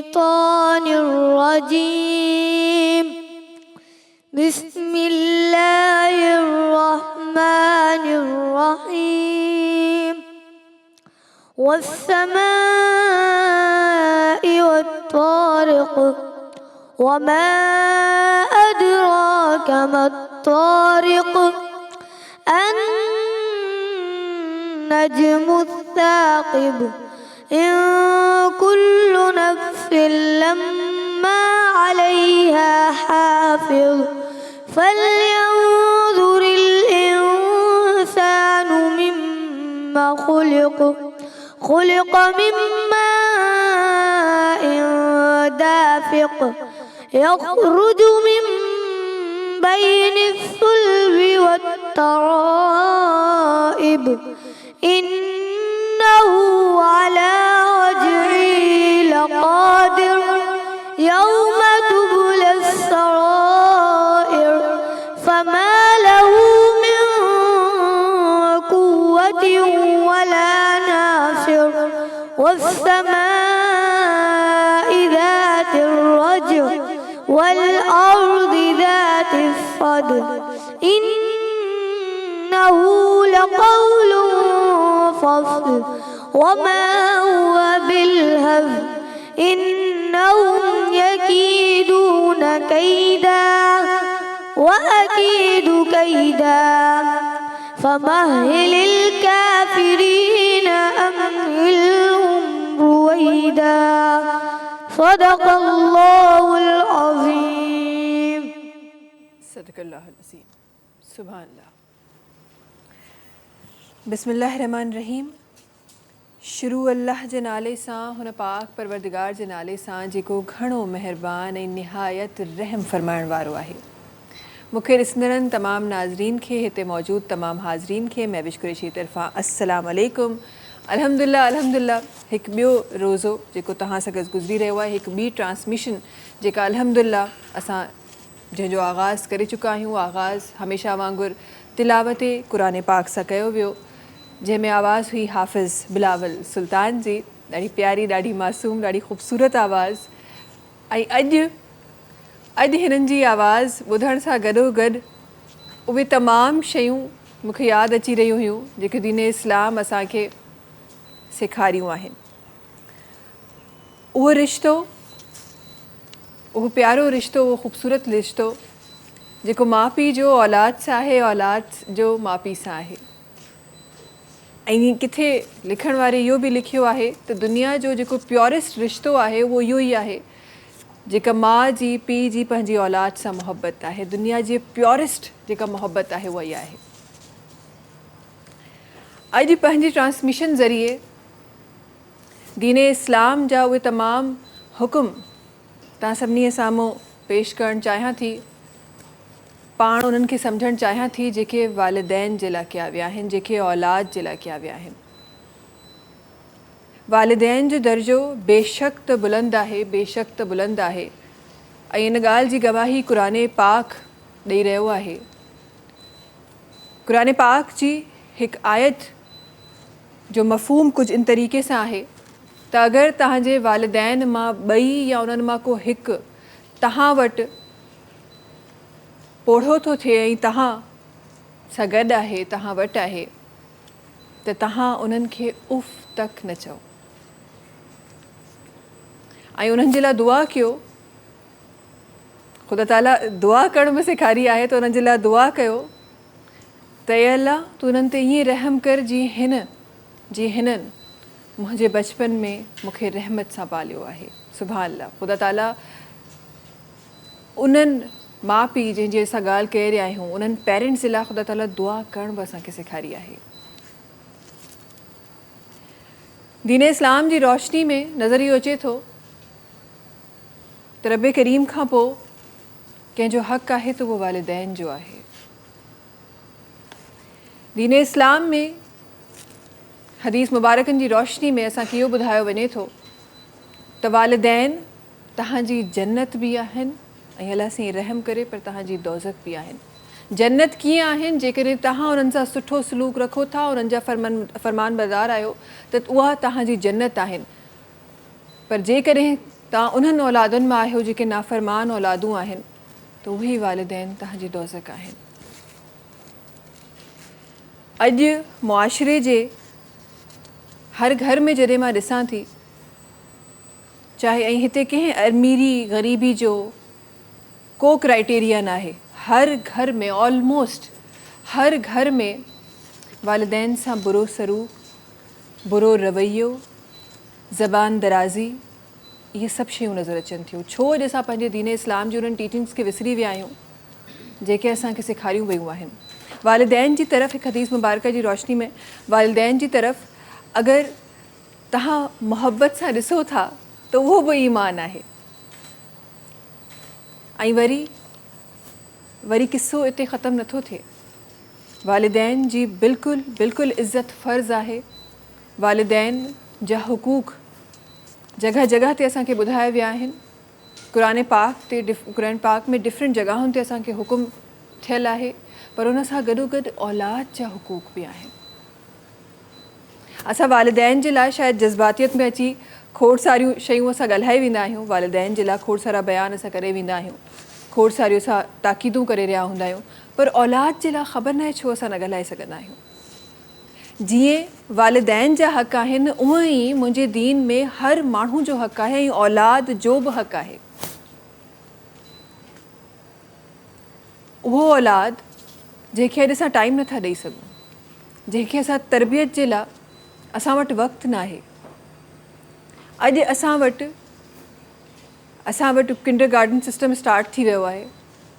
الشيطان الرجيم. بسم الله الرحمن الرحيم. والسماء والطارق وما أدراك ما الطارق. النجم الثاقب. إن كل نفس لما عليها حافظ. فلينظر الإنسان مما خلق. خلق من ماء دافق. يخرج من بين الصلب والترائب. إنه على رجعه لقادر. يوم تبلى السرائر. فما له من قوة ولا ناصر. والسماء ذات الرجع والأرض ذات الصدع. إنه لقول فصل وما هو بالهزل. إنهم يكيدون كيدا وأكيد كيدا. فمهل الكافرين أمهلهم رويدا. صدق الله العظيم. صدق اللہ العظیم. سبحان اللہ. بسم اللہ الرحمن الرحیم. شروع اللہ जे नाले सां, हुन पाक परवरदिगार जे नाले सां जेको घणो महिरबान ऐं निहायत रहम फरमाइण वारो आहे. मूंखे ॾिसंदड़नि तमामु नाज़रीन खे, हिते मौजूदु तमामु हाज़रीन खे महविश कुरैशी तरफ़ां अस्सलाम अलैकुम. अल्हम्दुलिल्लाह अल्हम्दुलिल्लाह. हिकु ॿियो रोज़ो जेको तव्हां सां गॾु गुज़री रहियो आहे, हिकु ॿी ट्रांसमिशन जेका अल्हम्दुलिल्लाह असां जंहिंजो आगाज़ करे चुका आहियूं. आगाज़ हमेशह वांगुरु तिलावत क़ुरान पाक सां कयो वियो, जंहिंमें आवाज़ हुई हाफ़िज़ बिलावल सुल्तान जी. ॾाढी प्यारी, ॾाढी मासूम, ॾाढी ख़ूबसूरत आवाज़. ऐं अॼु हिननि जी आवाज़ ॿुधण सां गॾोगॾु उहे तमामु शयूं मूंखे यादि अची रहियूं हुयूं जेके दीन इस्लाम असांखे सेखारियूं आहिनि. उहो रिश्तो, उहो प्यारो रिश्तो, उहो ख़ूबसूरत रिश्तो जेको माउ पीउ जो औलाद सां आहे, औलाद जो माउ पीउ सां आहे. ऐं किथे लिखण वारे इहो बि लिखियो आहे त दुनिया जो जेको प्योरेस्ट रिश्तो आहे उहो इहो ई आहे जेका माउ जी, पीउ जी पंहिंजी औलाद सां मुहबत आहे. दुनिया जी प्योरेस्ट जेका मुहबत आहे उहा ई आहे. अॼु पंहिंजी ट्रांसमिशन ज़रिए दीन इस्लाम जा उहे तमामु हुकुम तव्हां सभिनी साम्हूं पेश करणु चाहियां थी. पाण उन्हनि खे सम्झणु चाहियां थी जेके वालिदैन जे लाइ कया विया आहिनि, जेके औलाद जे लाइ कया विया आहिनि. वालिदैन जो दर्जो बेशक त बुलंद आहे, बेशक त बुलंद आहे. ऐं इन ॻाल्हि जी गवाही क़ुरान पाक ॾेई रहियो आहे. क़ुरान पाक जी हिकु आयत जो मफ़हूम कुझु इन तरीक़े सां आहे त अगरि तव्हांजे वालिदैन मां ॿई या उन्हनि मां को हिकु तव्हां वटि पोढ़ो थो थिए ऐं तव्हां सां गॾु आहे, तव्हां वटि आहे, त तव्हां उन्हनि खे उफ़ तक न चओ ऐं उन्हनि जे लाइ दुआ कयो. ख़ुदा ताला दुआ करण में सेखारी आहे त उन्हनि जे लाइ दुआ कयो त ए अल्लाह तूं उन्हनि ते ईअं रहम कर जीअं हिननि मुंहिंजे बचपन में मूंखे रहमत सां पालियो आहे. सुभान अल्लाह. ख़ुदा ताला उन्हनि माउ पीउ जंहिंजी असां ॻाल्हि करे रहिया आहियूं, उन्हनि पेरेंट्स जे लाइ ख़ुदा ताला दुआ करण बि असांखे सेखारी आहे. दीन इस्लाम जी रोशनी में नज़र इहो अचे थो त रब करीम खां पोइ कंहिंजो हक़ आहे त उहो वालिदैन जो आहे. दीन इस्लाम में हदीस मुबारकनि जी रोशनी में असांखे इहो ॿुधायो वञे थो त वालिदैन तव्हांजी जन्नत बि आहिनि ऐं अलाह साईं रहम करे पर तव्हांजी दोज़ख बि आहिनि. जन्नत कीअं आहिनि जेकॾहिं तव्हां उन्हनि सां सुठो सलूक रखो था, उन्हनि जा फरमान बरदार आहियो त उहा तव्हांजी जन्नत आहिनि. पर जेकॾहिं तव्हां उन्हनि औलादुनि मां आहियो जेके नाफ़रमान औलादूं आहिनि, त उहे वालिदैन तव्हांजे दोज़ख आहिनि। अॼु मुआशिरे जे हर घर में जॾहिं मां ॾिसां थी, चाहे ऐं हिते कंहिं अमीरी ग़रीबी जो को क्राइटेरिया न आहे, हर घर में ऑलमोस्ट हर घर में वालिदैन सां बुरो सलूक, बुरो रवैयो, ज़बान दराज़ी, इहे सभु शयूं नज़र अचनि थियूं। छो अॼु असां पंहिंजे दीन इस्लाम जी उन्हनि टीचिंग्स खे विसरी विया आहियूं जेके असांखे सेखारियूं वियूं आहिनि। वालिदैन जी तरफ़ हिकु हदीस मुबारक जी रोशनी में वालिदैन जी तरफ़ अगरि तव्हां मोहब्बत सां ॾिसो था त उहो बि ईमान आहे। ऐं वरी किस्सो हिते ख़तमु नथो थिए। वालिदैन जी बिल्कुलु इज़त फ़र्ज़ु आहे। वालिदैन जा हुकूक जगह जगह ते असांखे ॿुधाया विया आहिनि। क़ुरान पाक में डिफरेंट जॻहुनि ते असांखे हुकुम थियल आहे, पर उन सां गॾोगॾु औलाद जा हुकूक बि आहिनि। असां वालिदैन जे लाइ शायदि जज़्बातियत में अची खोड़ सारियूं शयूं असां ॻाल्हाए वेंदा आहियूं, वालिदैन जे लाइ खोड़ सारा बयान असां करे वेंदा आहियूं, खोड़ सारियूं असां ताक़ीदूं करे रहिया हूंदा आहियूं, पर औलाद जे लाइ ख़बर नाहे छो असां न ॻाल्हाए सघंदा आहियूं। जीअं वालिदैन जा हक़ आहिनि, उअं ई मुंहिंजे दीन में हर माण्हू जो हक़ आहे ऐं औलाद जो बि हक़ आहे। उहो औलाद जंहिंखे अॼु असां टाइम नथा ॾेई सघूं, जंहिंखे असां तरबियत जे लाइ असां वटि वक़्तु न आहे। अॼु असां वटि किंडरगार्टन सिस्टम स्टार्ट थी वियो आहे,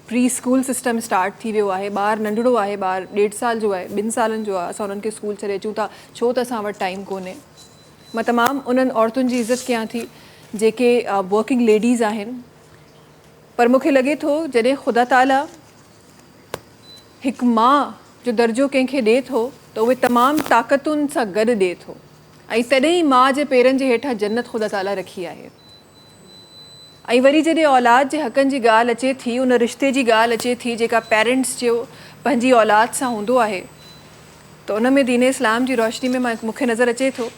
प्री स्कूल सिस्टम स्टार्ट थी वियो आहे। ॿारु नंढड़ो आहे, ॿारु 1.5 साल जो आहे, 2 सालनि जो आहे, असां उन्हनि खे स्कूल छॾे अचूं था छो त असां वटि टाइम कोन्हे। मां तमामु उन्हनि औरतुनि जी इज़त कयां थी जेके वर्किंग लेडीज़ आहिनि, पर मूंखे लॻे थो जॾहिं ख़ुदा ताला हिकु माउ जो दर्जो कंहिंखे ॾिए थो त उहे तमामु ताक़तुनि सां गॾु ॾिए थो, ऐं तॾहिं ई माउ जे पेरनि जे हेठां जन्नत ख़ुदा ताला रखी आहे। ऐं वरी जॾहिं औलाद जे हक़नि जी ॻाल्हि अचे थी, उन रिश्ते जी ॻाल्हि अचे थी जेका पेरेंट्स जो पंहिंजी औलाद सां हूंदो आहे, त उन में दीन इस्लाम जी रोशनी में मूंखे नज़र अचे थो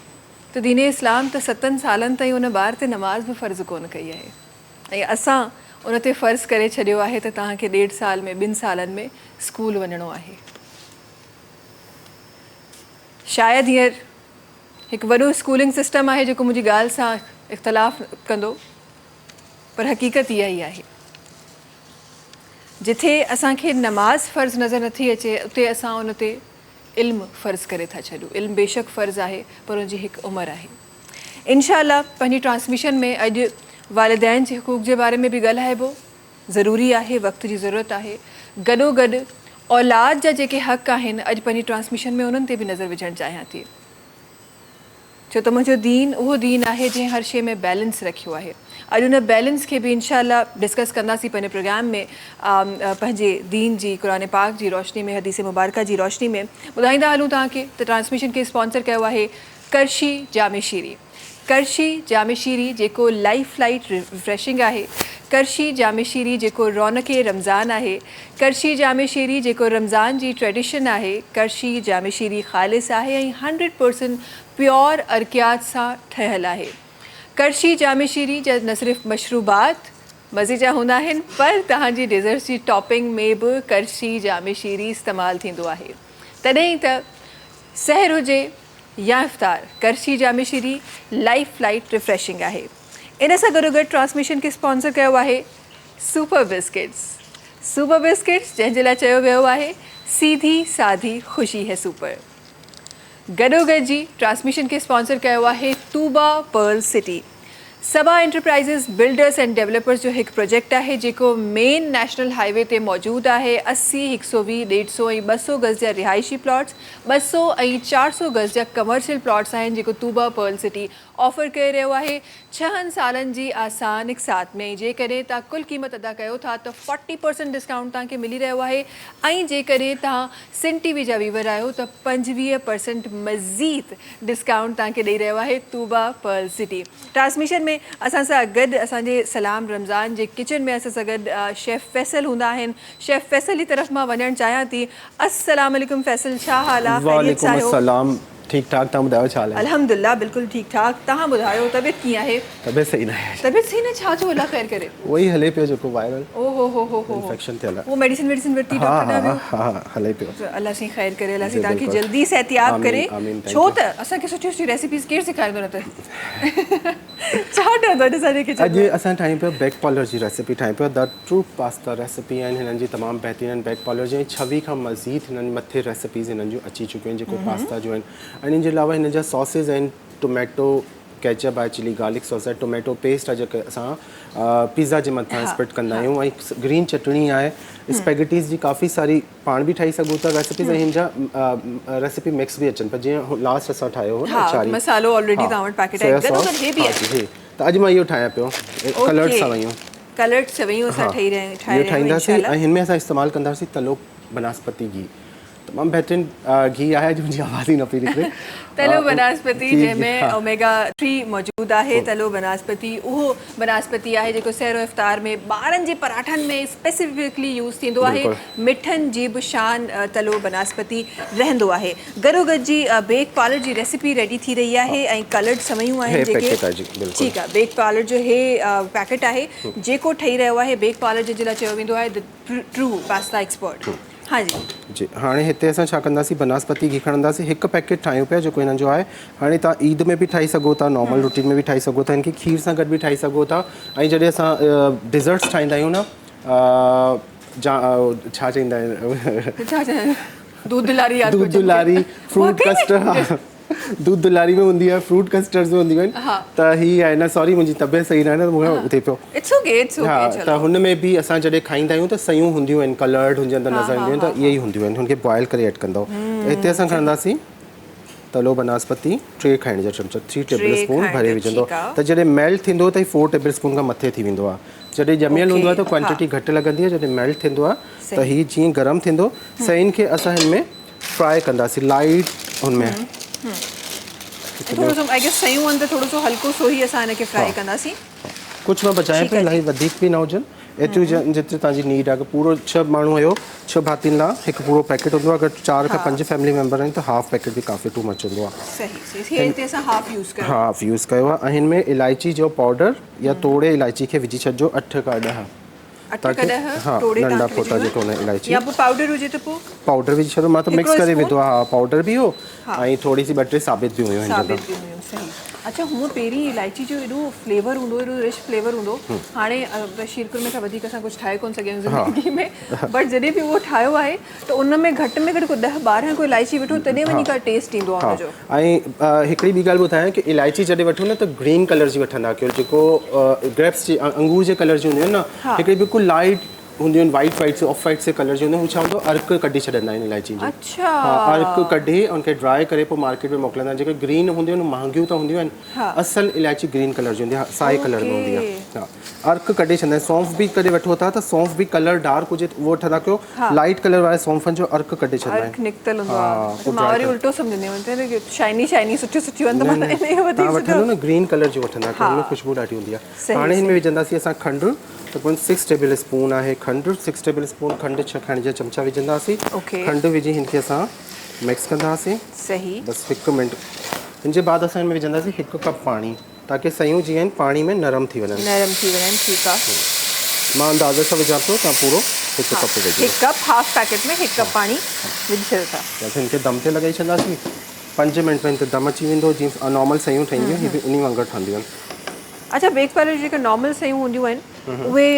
त दीन इस्लाम त 7 सालनि ताईं उन ॿार ते नमाज़ बि फ़र्ज़ु कोन कई आहे, ऐं असां उन ते फ़र्ज़ु करे छॾियो आहे त तव्हांखे 1.5 साल में 2 सालनि में स्कूल वञिणो आहे। शायदि हींअर हिकु वॾो स्कूलिंग सिस्टम आहे जेको मुंहिंजी ॻाल्हि सां इख़्तिलाफ़ कंदो, पर हक़ीक़त इहा ई आहे। जिथे असांखे नमाज़ फ़र्ज़ु नज़र नथी अचे, उते असां उन ते इल्मु फ़र्ज़ु करे था छॾियूं। इल्मु बेशक फ़र्ज़ु आहे, पर उनजी हिकु उमिरि आहे। इंशाअल्लाह पंहिंजी ट्रांसमिशन में अॼु वालिदैन जे हुकूक जे बारे में बि ॻाल्हाइबो ज़रूरी आहे, वक़्त जी ज़रूरत आहे। गॾोगॾु औलाद जा जेके हक़ आहिनि, अॼु पंहिंजी ट्रांसमिशन में उन्हनि ते बि नज़र विझणु चाहियां थी, छो त मुंहिंजो दीन उहो दीन आहे जंहिं हर शइ में बैलेंस रखियो आहे। अॼु उन बैलेंस खे बि इंशाअल्लाह डिस्कस कंदासीं पंहिंजे प्रोग्राम में, पंहिंजे दीन जी क़ुरान पाक जी रोशनी में, हदीस मुबारका जी रोशनी में। ॿुधाईंदा हलूं तव्हांखे त ट्रांसमिशन खे स्पॉन्सर कयो आहे करशी जामे शीरी। करशी जामे शीरी जेको लाइफ लाइट रिफ्रेशिंग आहे, करशी जामे शीरी जेको रौनक रमज़ान आहे, करशी जामे शीरी जेको रमज़ान जी ट्रेडिशन आहे, करशी जामे शीरी ख़ालिस आहे ऐं 100% प्योर अर्कियात सां ठहियलु आहे। करशी जामे शीरी जा न सिर्फ़ु मशरूबात मज़े जा हूंदा आहिनि, पर तव्हांजी डेज़र्ट्स जी टॉपिंग में बि करशी जामे शीरी इस्तेमालु थींदो आहे। तॾहिं त सहर हुजे या इफ़्तार, करशी जामे शीरी लाइफ लाइट रिफ्रेशिंग आहे। इन सां गॾोगॾु ट्रांसमिशन खे स्पॉन्सर कयो आहे सुपर बिस्किट्स। सुपर बिस्किट्स जंहिंजे लाइ चयो वियो आहे सीधी सादी ख़ुशी है सुपर। गॾोगॾु जी ट्रांसमिशन खे स्पॉन्सर कयो आहे Tooba Pearl City. Saba enterprises builders and developers जो हिकु प्रोजेक्ट आहे जेको मेन नेशनल हाईवे ते मौजूदु आहे। 80, 120, 150 ऐं 200 गज़ जा रिहाइशी प्लॉट्स, 200 ऐं 400 गज़ जा कमर्शियल प्लॉट्स आहिनि जेको तूबा पर्ल सिटी ऑफर करे रहियो आहे 6 सालनि जी आसान इक़सात में। जेकॾहिं तव्हां कुल क़ीमत अदा कयो था त 40% डिस्काउंट तव्हांखे मिली रहियो आहे, ऐं जेकॾहिं तव्हां सिन टीवी जा व्यूवर आहियो त 25% मज़ीद डिस्काउंट तव्हांखे ॾेई रहियो आहे तूबा पर्ल सिटी। ट्रांसमिशन में असां सां गॾु असांजे सलाम रमज़ान जे किचन में असां सां गॾु शेफ़ फैसल हूंदा आहिनि। शेफ़ फैसल जी तरफ़ मां वञणु चाहियां थी। अस्सलाम वालेकुम फैसल, छा हाल आहे? वालेकुम अस्सलाम। ठीक ठाक, तव्हां ॿुधायो छा हाल आहे? अल्हम्दुलिल्लाह बिल्कुलु ठीकु ठाक। तव्हां ॿुधायो तबियत कीअं आहे? तबियत सही न आहे, तबियत सही न, छा थियो? अल्लाह ख़ैर करे। उहो ई हले पियो जेको वायरल ओ हो इंफेक्शन थियल आहे। वो मेडिसिन वरिती हा डॉक्टर हा ॾां हा हले पियो। वियो? अल्लाह साईं ख़ैर करे, अल्लाह साईं जी, तव्हांखे बिल्कुलु। जल्दी सेहतियाब आमीन, करे। आमीन, thank छो you। त असांखे सुठी सुठी रेसिपीज़ केरु सेखारींदो न त छा ठहंदो आहे असांजे किचन अॼु में? असां ठाहियूं पिया बैक पॉलर जी रेसिपी ठाहियूं पिया। द ट्रू पास्ता रेसिपी आहिनि हिननि जी तमामु बहितरीनु बैक पॉलर जी। 6 खां मज़ीद हिननि मथे रेसिपीज़ हिननि जूं अची चुकियूं आहिनि जेको पास्ता जो आहिनि। ऐं हिन जे अलावा हिन जा सॉसेस आहिनि, टोमेटो केचप आहे, चिली गार्लिक सॉस आहे, टोमेटो पेस्ट आहे जेके असां पिज़्ज़ा जे मथां स्प्रेड कंदा आहियूं, ऐं ग्रीन चटणी आहे, स्पेगेटीज़ जी काफ़ी सारी पाण बि ठाही सघूं था रेसिपीज़। ऐं हिन जा रेसिपी मिक्स बि अचनि पिया, जीअं लास्ट असां ठाहियो हो हा, अचारी मसालो ऑलरेडी तव्हां वटि पैकेट आहे, गॾो गॾु हे बि आहे। त अॼु मां इहो ठाहियां पियो, कलर्ड सवइयूं। कलर्ड सवइयूं असां इहो ठाहींदासीं ऐं हिन में असां इस्तेमालु कंदासीं तलो बनास्पति घी। तमामु बहितरीनु घी आहे, अॼु मुंहिंजी आवाज़ ई न पई निकिरे। तलो बनास्पति जंहिंमें ओमेगा 3 मौजूदु आहे। तलो बनास्पति उहो बनास्पति आहे जेको सैरो इफ़्तार में ॿारनि जे पराठनि में स्पेसिफिकली यूज़ थींदो आहे। मिठनि जी बि शान तलो बनास्पति रहंदो आहे। गॾो गॾु जी बेक पालर जी रेसिपी रेडी थी रही आहे ऐं कलर्ड सवइयूं आहिनि जेके ठीकु आहे। बेक पालर जो हे पैकेट आहे जेको ठही रहियो आहे बेक पालर जे लाइ चयो वेंदो आहे द ट्रू पास्ता एक्सपर्ट। हाँ जी जी, हाणे हिते असां छा कंदासीं, बनास्पति घी खणंदासीं, हिकु पैकेट ठाहियूं पिया जेको हिननि जो आहे। हाणे तव्हां ईद में बि ठाही सघो था, नॉर्मल रूटीन में बि ठाही सघो था, हिनखे खीर सां गॾु बि ठाही सघो था। ऐं जॾहिं असां डिज़र्ट्स ठाहींदा आहियूं न, छा चईंदा आहिनि, दूध दुलारी, फ्रूट कस्टर्ड, दूध दुलारी में हूंदी आहे, फ्रूट कस्टर्ड्स में हूंदियूं आहिनि। त हीअ आहे न, सॉरी मुंहिंजी तबियत सही न आहे न, मूंखे थिए पियो। हा, त हुन में बि असां जॾहिं खाईंदा आहियूं त सयूं हूंदियूं आहिनि, कलर्ड हुजनि त नज़र ईंदियूं आहिनि, त इहे ई हूंदियूं आहिनि, हुनखे बॉइल करे ऐड कंदो। हिते असां खणंदासीं तलो बनास्पति 3 खाइण जा चमचा, 3 टेबल स्पून भरे विझंदो। त जॾहिं मेल्ट थींदो त 4 टेबल स्पून खां मथे थी वेंदो आहे। जॾहिं ॼमियल हूंदो आहे त क्वांटिटी घटि लॻंदी आहे, जॾहिं मेल्ट थींदो आहे त हीअ जीअं गरम थींदो, सयुनि खे असां हिन में फ्राई कंदासीं लाइट हुनमें। थोरो सो आई गेस सयूं आहिनि त थोरो सो हल्को सो ई असां हिनखे फ्राई कंदासीं। कुझु मां बचायां पिया, इलाही वधीक बि न हुजनि, एतिरियूं जेतिरी तव्हांजी नीड आहे। पूरो 6 माण्हू हुयो, 6 भातियुनि लाइ हिकु पूरो पैकेट हूंदो आहे। अगरि 4 खां 5 फैमिली मेंबर आहिनि त हाफ पैकेट बि काफ़ी टू मच हूंदो आहे। सही, असां हाफ यूज़ कयो आहे। ऐं हिन में इलायची जो पाउडर या तोड़े इलायची खे विझी छॾिजो, 8 खां 10 नंढा फोटा जेको हुन इलायची, या पोइ पाउडर हुजे त पोइ पाउडर विझी छॾियो। मां त मिक्स करे विधो आहे, हा पाउडर बि हो ऐं थोरी सी 2-3 साबित बि हुयूं हिन सही। अच्छा, हूअं पहिरीं इलायची जो एॾो फ्लेवर हूंदो, एॾो रिच फ्लेवर हूंदो। हाणे शीरकुरमे खां वधीक असां कुझु ठाहे कोन सघिया आहियूं ज़िंदगी में, बट जॾहिं बि उहो ठाहियो आहे त उन में घटि में घटि को 10-12 को इलायची विठो तॾहिं वञी करे टेस्ट ईंदो आहे हुनजो। ऐं हिकिड़ी ॿी ॻाल्हि ॿुधायां कि इलायची जॾहिं वठो न त ग्रीन कलर जी वठंदा कयो, जेको ग्रेप्स जी अंगूर जे कलर जी हूंदियूं आहिनि न, हिकिड़ी बिल्कुलु लाइट हूंदियूं आहिनि, वाइट से ऑफ वाइट से कलर जी हूंदियूं आहिनि। हू छा हूंदो, अर्क कढी छॾंदा आहिनि इलायची जी। अच्छा, अर्क कढी उनखे ड्राई करे पोइ मार्केट में मोकिलींदा आहिनि। जेके ग्रीन हूंदियूं आहिनि महांगियूं त हूंदियूं आहिनि, असल इलायची ग्रीन कलर जी हूंदी आहे, साए कलर में हूंदी आहे। हा, अर्क कढी छॾंदा आहिनि। सौंफ बि कॾहिं वठो था त सौंफ बि कलर डार्क हुजे उहो वठंदा कयो, लाइट कलर वारे सौंफनि जो अर्क कढी छॾंदा आहिनि। निकतल हूंदो आहे, मां वरी उल्टो सम्झंदी आहियां, शाइनी सुठियूं आहिनि त मां तव्हां वठंदो न ग्रीन कलर जो वठंदा कयो, हुन में ख़ुशबू ॾाढी हूंदी आहे। हाणे हिन में विझंदासीं असां खंडु, तक़रीबन 6 टेबल स्पून आहे खंडु। 6 टेबल स्पून खंडु 6 खाइण जा चमचा विझंदासीं। खंडु विझी हिनखे असां मिक्स कंदासीं। सही, बसि 1 मिंट। हिन जे बाद असां हिन में विझंदासीं 1 कप पाणी, ताकी सयूं जीअं आहिनि पाणी में नरम थी वञनि। ठीकु आहे। मां अंदाज़े सां विझां थो, तव्हां पूरो 1 कप विझो। 1 कप हाफ पैकेट में 1 कप पाणी विझी छॾियो था। असां हिनखे दम ते लॻाई छॾंदासीं। 5 मिंट में हिन दम अची वेंदो, जीअं नॉर्मल सयूं ठहंदियूं आहिनि, हीअ बि उन वांगुरु ठहंदियूं आहिनि। अच्छा, बेक पालर जेके नॉर्मल सयूं हूंदियूं आहिनि उहे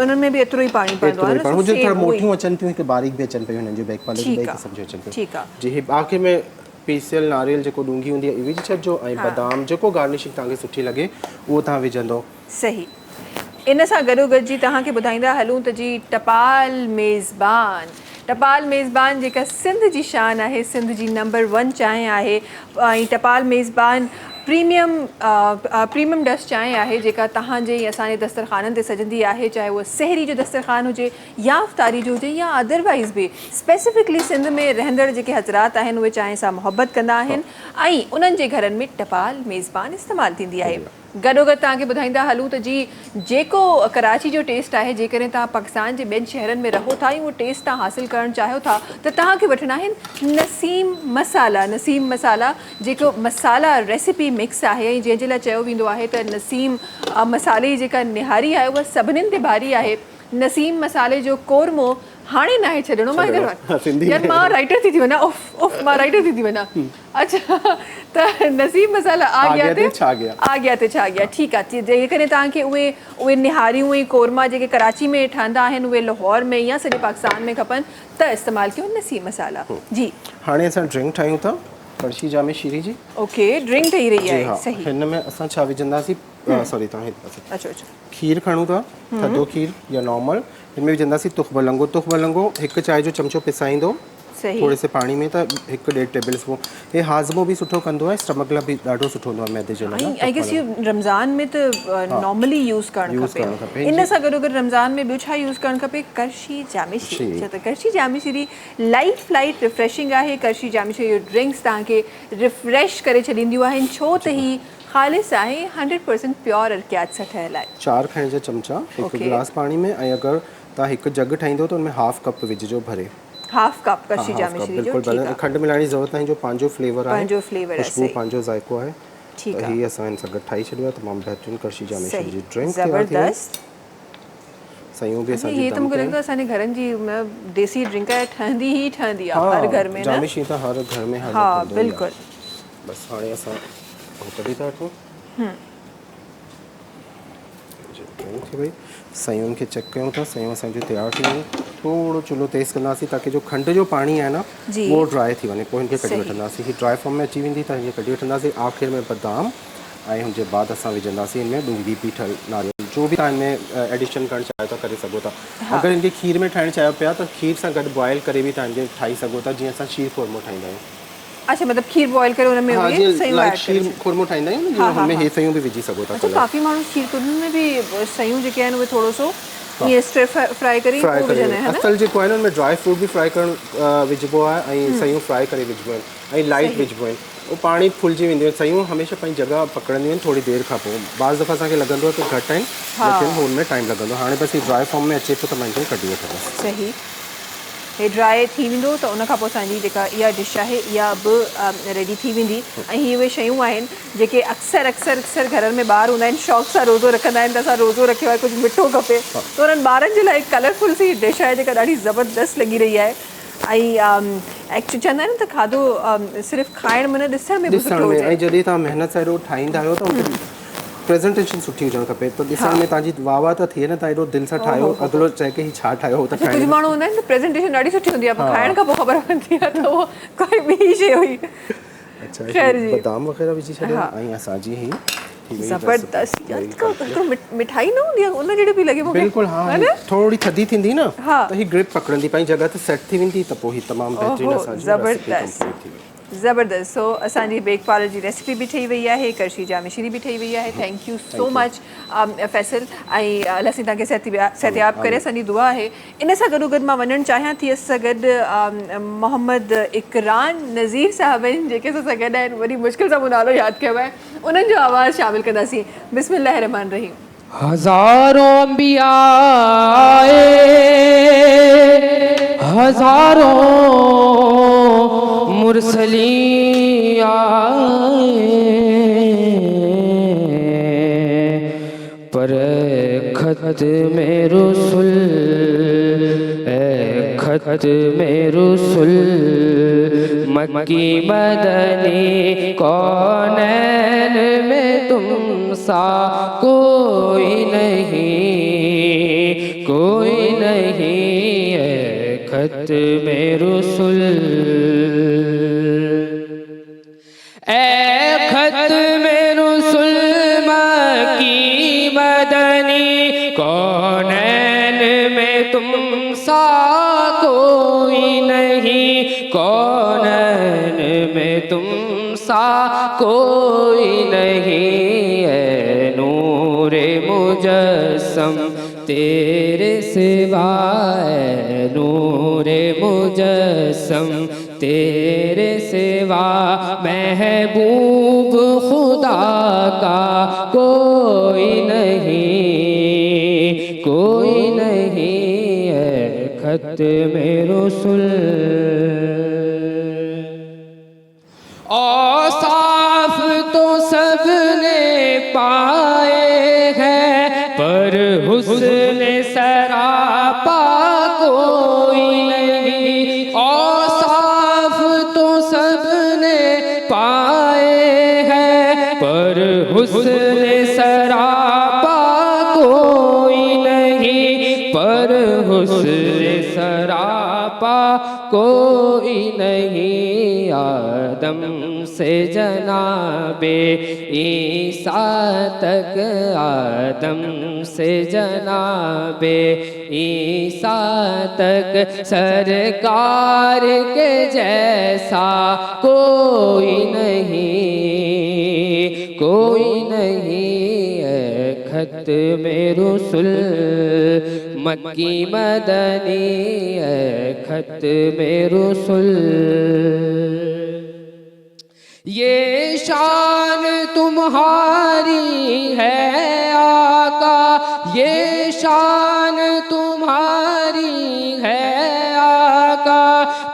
उन्हनि में बि एतिरो ई पाणी पवंदो आहे न? हुजे थोड़ा मोटियूं अचनि थियूं, हिकु बारीक बि अचनि पियूं हिननि जो बेक पालर जी, ॿई क़िस्म जूं अचनि पियूं। ठीकु आहे जी। आख़िर में पीसियल नारियल जेको डूंगी हूंदी आहे इहो विझी छॾिजो, ऐं बादाम जेको गार्निशिंग तव्हांखे सुठी लॻे उहो तव्हां विझंदो। सही। इन सां गॾो गॾु जी तव्हांखे ॿुधाईंदा हलूं त जी टपाल मेज़बान जेका सिंध जी शान आहे, सिंध जी नंबर 1 चांहि आहे। ऐं टपाल मेज़बान प्रीमियम डस्ट चांहि आहे जेका तव्हांजे असांजे दस्तरखाननि ते सजंदी आहे, चाहे उहा सहरी जो दस्तरखान हुजे या अफ़्तारी जो हुजे या अदरवाइज़ बि। स्पेसिफिकली सिंध में रहंदड़ जेके हज़रात आहिनि उहे चांहि सां मुहबत कंदा आहिनि ऐं उन्हनि जे घरनि में टपाल मेज़बान इस्तेमालु थींदी आहे। गॾोगॾु तव्हांखे ॿुधाईंदा हलूं त जी जेको कराची जो टेस्ट आहे जेकॾहिं तव्हां पाकिस्तान जे ॿियनि शहरनि में रहो था ऐं उहो टेस्ट तव्हां हासिलु करणु चाहियो था त तव्हांखे वठिणा आहिनि नसीम मसाला जेको मसाला रेसिपी मिक्स आहे ऐं जंहिंजे लाइ चयो वेंदो आहे त नसीम मसाले जी जेका निहारी आहे उहा सभिनीनि ते भारी आहे। नसीम मसाले जो कोरमो हाणे न आहे छॾणो, मां यार मां राइटर थी वञा, मां राइटर थी वञा। अच्छा त नसीम मसाला आ गया ते छा गया, ठीकु आहे। जेकॾहिं तव्हांखे उहे निहारियूं ऐं कोरमा जेके कराची में ठहंदा आहिनि उहे लाहौर में या सॼे पाकिस्तान में खपनि त इस्तेमालु कयो नसीम मसाला। जी हाणे असां ड्रिंक ठाहियूं था कड़शी जामे शीरी जी। ओके, ड्रिंक ठही रही आहे। सही। हिन में असां छा विझंदासीं, सॉरी तव्हां हिते पासे अच्छा खीर खणूं था, थधो खीर या नॉर्मल। हिन में विझंदासीं तुख बलंगो हिकु चांहि जो चमचो पिसाईंदो थोरे से पाणी में, त 1-1.5 टेबल स्पून। हे हाज़मो बि सुठो कंदो आहे, स्टमक लाइ बि ॾाढो सुठो हूंदो आहे मैदे जे लाइ। आई गेस इहो रमज़ान में त नॉर्मली यूज़ करणु खपे। इन सां गॾोगॾु रमज़ान में ॿियो छा यूज़ करणु खपे? करशी जामे शीरी। त करशी जामे शीरी लाइट रिफ्रेशिंग आहे। करशी जामे शीरी ड्रिंक्स तव्हांखे रिफ्रेश करे छॾींदियूं आहिनि छो त ही ख़ालिस आहे, 100% प्योर अर्कियात सां ठहियलु आहे। 4 खाइण जा चमचा हिकु गिलास पाणी में, ऐं अगरि तव्हां हिकु जग ठाहींदो त हुनमें हाफ कप विझिजो भरे। हाफ कप करशी जामे शीरी जो। बिल्कुलु खंड मिलाइण जी ज़रूरत आहे, जो पंहिंजो फ्लेवर आहे, खुशबू पंहिंजो ज़ाइको आहे। ठीकु आहे, हीअ असां हिन सां गॾु ठाही छॾियो आहे तमामु बहितरीनु करशी जामे शीरी जी ड्रिंक। ज़बरदस्त। सयूं बि असांजी ये त मूंखे लॻंदो आहे असांजे घरनि जी देसी ड्रिंक आहे, ठहंदी आहे हर घर में। जामे शीरी त हर घर में हा बिल्कुलु। बसि हाणे असां कढी था वठूं। थी वई, सयूं खे चेक कयूं था, सयूं असांजी तयारु थी वयूं। थोरो चुल्हो तेज़ कंदासीं ताकी जो खंड जो पाणी आहे न उहो ड्राई थी वञे, पोइ हिनखे कढी वठंदासीं। हीअ ड्राई फॉर्म में अची वेंदी त हीअ कढी वठंदासीं। आख़िर में बादाम ऐं हुनजे बाद असां विझंदासीं हिन में ॾूंघी पीठल नारियल, जो बि तव्हां हिन में एडिशन करणु चाहियो था करे सघो था। अगरि हिनखे खीर में ठाहिणु चाहियो पिया त खीर सां गॾु बॉइल करे बि तव्हां हिनखे ठाही सघो था, जीअं असां शीर ख़ुर्मो ठाहींदा आहियूं। अच्छा, मतलब खीर बॉइल करे उन में लाइट शीर ख़ुर्मो ठाहींदा आहियूं न, हुन में हे सयूं बि विझी सघो था। काफ़ी माण्हू खीर ख़ुर्मे में बि सयूं जेके आहिनि उहे थोरो सो ये स्टर फ्राई करे विझंदा आहिनि। असल जेको आहे न हुन में ड्राई फ्रूट बि फ्राई करणु विझिबो आहे ऐं सयूं फ्राई करे विझिबो आहिनि ऐं लाइट विझिबो आहिनि। उहो पाणी फुलिजी वेंदियूं आहिनि, सयूं हमेशह पंहिंजी जॻह पकड़ंदियूं आहिनि थोरी देरि खां पोइ। बाज़ दफ़ा असांखे लॻंदो आहे कि घटि आहिनि, लेकिन हुन में टाइम लॻंदो। हाणे बसि हीअ ड्राई फॉर्म में अचे पियो त मां हिनखे कढी वठंदसि। सही, हे ड्राई थी वेंदो त उन खां पोइ असांजी जेका इहा डिश आहे इहा बि रेडी थी वेंदी। ऐं हीअ उहे शयूं आहिनि जेके अक्सर घरनि में ॿार हूंदा आहिनि, शौक़ सां रोज़ो रखंदा आहिनि त असां रोज़ो रखियो आहे, कुझु मिठो खपे त उन्हनि ॿारनि जे लाइ कलरफुल सी डिश आहे जेका ॾाढी ज़बरदस्त लॻी रही आहे। ऐं एक्चुअली चवंदा आहिनि त खाधो सिर्फ़ु खाइण में न ॾिसण में बि सुठो हुजे। ऐं जॾहिं तव्हां महिनत सां एॾो ठाहींदा आहियो त प्रेज़ेंटेशन सुठी हुजणु खपे, त ॾिसण में तव्हांजी वाह त थिए न, तव्हां एॾो दिलि सां ठाहियो, अॻिलो चए की छा ठाहियो हो त ठाहियो। कुझु माण्हू हूंदा आहिनि त प्रेज़ेंटेशन ॾाढी सुठी हूंदी आहे, पर खाइण खां पोइ ख़बर पवंदी आहे त उहो कोई ॿी शइ हुई। अच्छा, बादाम वग़ैरह विझी छॾियो ऐं असांजी ही ज़बरदस्त मिठाई न हूंदी आहे उन जहिड़ी बि लॻे मूंखे। बिल्कुलु, हा, थोरी थधी थींदी न त ही ग्रिप पकड़ंदी, पंहिंजी जॻह ते सेट थी वेंदी, त पोइ ही तमामु बहितरीनु असांजी ज़बरदस्त ज़बरदस्त। सो असांजी बेक पार्लर जी रेसिपी बि ठही वई आहे, करशी जामे शीरी बि ठही वई आहे। Thank you so much Faisal, ऐं अलाह साईं तव्हांखे सिहतयाब करे, असांजी दुआ आहे। इन सां गॾोगॾु मां वञणु चाहियां थी असां सां गॾु मोहम्मद इकरान नज़ीर साहब आहिनि जेके असां सां गॾु आहिनि। वॾी मुश्किल सां मूं नालो यादि कयो आहे, उन्हनि जो आवाज़ु शामिलु कंदासीं। बिस्मिल्लाह रहमान रहीम। हज़ारों अंबिया हज़ारों मुरसली पर खत में रसूल खत में रसूल मक्की मदनी कौनैन में तुम सा कोई नहीं खत में रसूल खत में रसूल मक्की मदनी कौनैन में तुम सा कोई नहीं कौनैन में तुम सा कोई नहीं है नूरे मुजस्सम तेरे सिवा नूरे मुजस्सम तेरे सिवा महबूब खुदा آقا کوئی نہیں، کوئی نہیں ہے ختم رسل۔ اوصاف تو سب نے پائے ہیں پر حسن سراپا کوئی نہیں، اوصاف تو سب نے پائے ہیں پر حسن سراپا کوئی نہیں، پر حسن سراپا کوئی نہیں۔ آدم سے جناب عیسیٰ تک، آدم سے جناب عیسیٰ تک سرکار کے جیسا کوئی نہیں، کوئی نہیں ہے ختم رسل، مکی مدنی ہے ختم رسل۔ یہ شان تمہاری ہے آقا، یہ شان تمہاری ہے آقا،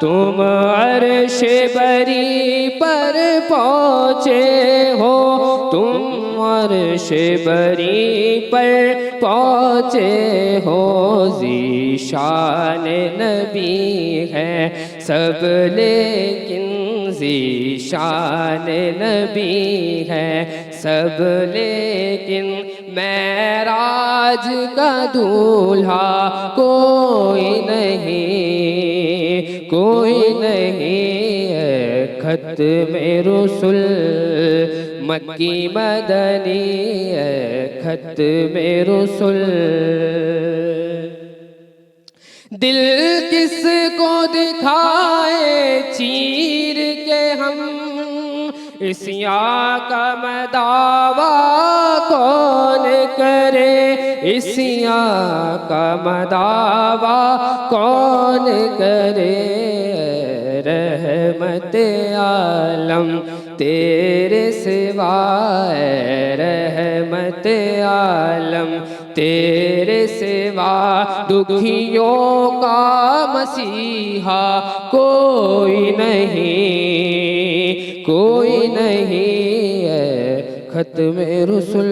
تم عرش بری پر پہنچے ہو، تم عرش بری پر پہنچے ہو۔ ذیشان نبی ہے سب لیکن ذیشان نبی ہے سب لیکن معراج کا دولہا کوئی نہیں، کوئی نہیں ہے ختم رسل، مکی مدنی ہے ختم رسل۔ دل کس کو دکھائے چیر کے ہم، اس آقا مداوا کون کرے، اس آقا مداوا کون کرے۔ رحمت عالم تیرے سوا ہے، رحمت عالم تیرے سوا، دکھیوں کا مسیحا کوئی نہیں، کوئی نہیں ہے ختم رسل۔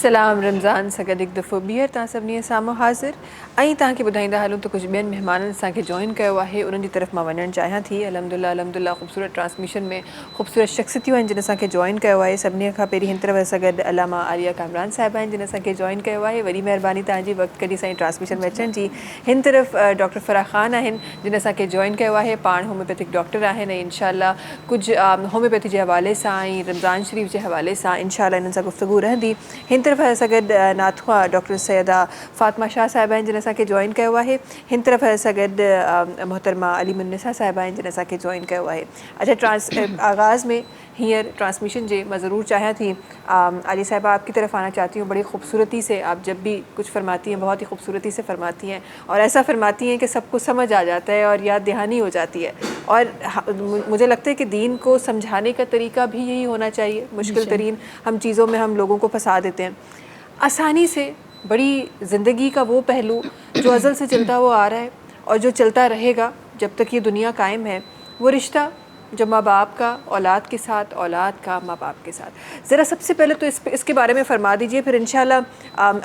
سلام رمضان سگد ایک دفعہ بیر تا سبنی سامو حاضر ऐं तव्हांखे ॿुधाईंदा हलूं त कुझु ॿियनि महिमाननि असांखे जॉइन कयो आहे, उन्हनि जी तरफ़ मां वञणु चाहियां थी। अलहमदुलिल्लाह ख़ूबसूरत ट्रांसमिशन में ख़ूबसूरत शख़्सियतूं आहिनि जिन असांखे जॉइन कयो आहे। सभिनी खां पहिरीं हिन तरफ़ सां गॾु अलामा आलिया कामरान साहिबा आहिनि जिन असांखे जॉइन कयो आहे। वॾी महिरबानी तव्हांजी वक़्तु कढी असांजी ट्रांसमिशन में अचण जी। हिन तरफ़ डॉक्टर फ़राह ख़ान आहिनि जिन असांखे जॉइन कयो आहे, पाण होम्योपैथिक डॉक्टर आहिनि ऐं इंशाअल्लाह कुझु होम्योपैथी जे हवाले सां ऐं रमज़ान शरीफ़ जे हवाले सां इंशाअल्लाह इन्हनि सां गुफ़्तगू रहंदी। हिन तरफ़ सां गॾु नाथुआ डॉक्टर सैयदा फ़ातिमा शाह साहिबा आहिनि जिन असांखे जॉइन कयो आहे। हिन तरफ़ सां गॾु मोहतरमा अलीमुन्निसा साहिबा आहिनि जिन असांखे जॉइन कयो आहे। अच्छा, आगाज़ में हींअर ट्रांसमिशन जे मैं ज़रूर चाहूँ थी आली साहिबा आपकी तरफ आना चाहती हूँ। बड़ी खूबसूरती से आप जब भी कुछ फरमाती हैं बहुत ही खूबसूरती से फरमाती हैं और ऐसा फरमाती हैं कि सबको समझ आ जाता है और याद दहानी हो जाती है। और मुझे लगता है कि दीन को समझाने का तरीका भी यही होना चाहिए। मुश्किल तरीन हम चीज़ों में हम लोगों को फंसा देते हैं। आसानी से बड़ी ज़िंदगी का वो पहलू जो अज़ल से चलता हुआ आ रहा है और जो चलता रहेगा जब तक ये दुनिया कायम है, वो रिश्ता जो माँ बाप का औलाद के साथ, औलाद का माँ बाप के साथ। ज़रा सबसे पहले तो इसके बारे में फ़रमा दीजिए, फिर इंशाल्लाह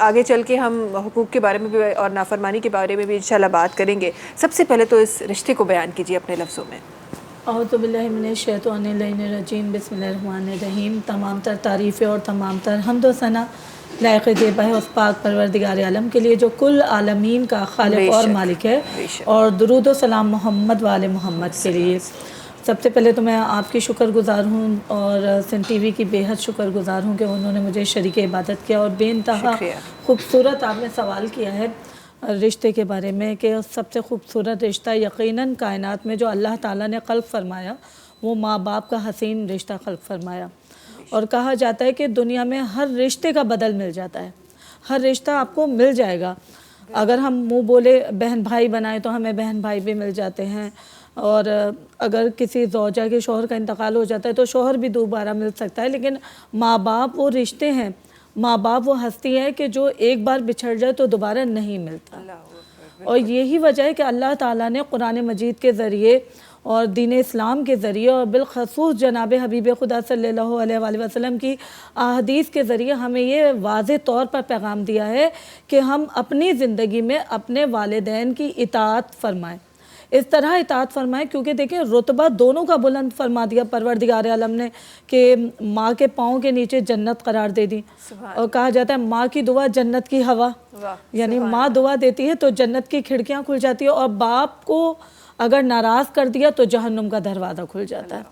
आगे चल के हम हुकूक़ के बारे में भी और नाफरमानी के बारे में भी इंशाल्लाह बात करेंगे। सबसे पहले तो इस रिश्ते को बयान कीजिए अपने लफ्ज़ों में। औज़ु बिल्लाहि मिनश्शैतानिर्रजीम, बिस्मिल्लाहिर्रहमानिर्रहीम। तमाम तर तारीफ़ें और तमाम तर हम्द व सना लायक़ ज़ेबा है उस पाक परवरदिगार आलम के लिए जो कुल आलमीन का खालिक और मालिक है, और दुरूद व सलाम मोहम्मद वाले मोहम्मद के लिए। सबसे पहले तो मैं आपकी शुक्रगुज़ार हूँ और सिंध टीवी की बेहद शुक्रगुज़ार हूँ कि उन्होंने मुझे शरीक इबादत किया और बेइंतहा खूबसूरत आपने सवाल किया है रिश्ते के बारे में कि सबसे खूबसूरत रिश्ता यकीनन कायनात में जो अल्लाह ताला ने खल्क़ फरमाया वो माँ बाप का हसीन रिश्ता खल्क़ फरमाया। اور کہا جاتا ہے کہ دنیا میں ہر رشتے کا بدل مل جاتا ہے، ہر رشتہ آپ کو مل جائے گا. اگر ہم منہ بولے بہن بھائی بنائیں تو ہمیں بہن بھائی بھی مل جاتے ہیں، اور اگر کسی زوجہ کے شوہر کا انتقال ہو جاتا ہے تو شوہر بھی دوبارہ مل سکتا ہے. لیکن ماں باپ وہ رشتے ہیں، ماں باپ وہ ہستی ہے کہ جو ایک بار بچھڑ جائے تو دوبارہ نہیں ملتا. اور یہی وجہ ہے کہ اللہ تعالیٰ نے قرآن مجید کے ذریعے اور دین اسلام کے ذریعے اور بالخصوص جناب حبیب خدا صلی اللہ علیہ وآلہ وسلم کی احادیث کے ذریعے ہمیں یہ واضح طور پر پیغام دیا ہے کہ ہم اپنی زندگی میں اپنے والدین کی اطاعت فرمائیں. اس طرح اطاعت فرمائیں کیونکہ دیکھیں رتبہ دونوں کا بلند فرما دیا پروردگار عالم نے کہ ماں کے پاؤں کے نیچے جنت قرار دے دی. اور کہا جاتا ہے ماں کی دعا جنت کی ہوا، یعنی ماں دعا دیتی ہے تو جنت کی کھڑکیاں کھل جاتی ہیں، اور باپ کو اگر ناراض کر دیا تو جہنم کا دروازہ کھل جاتا ہے.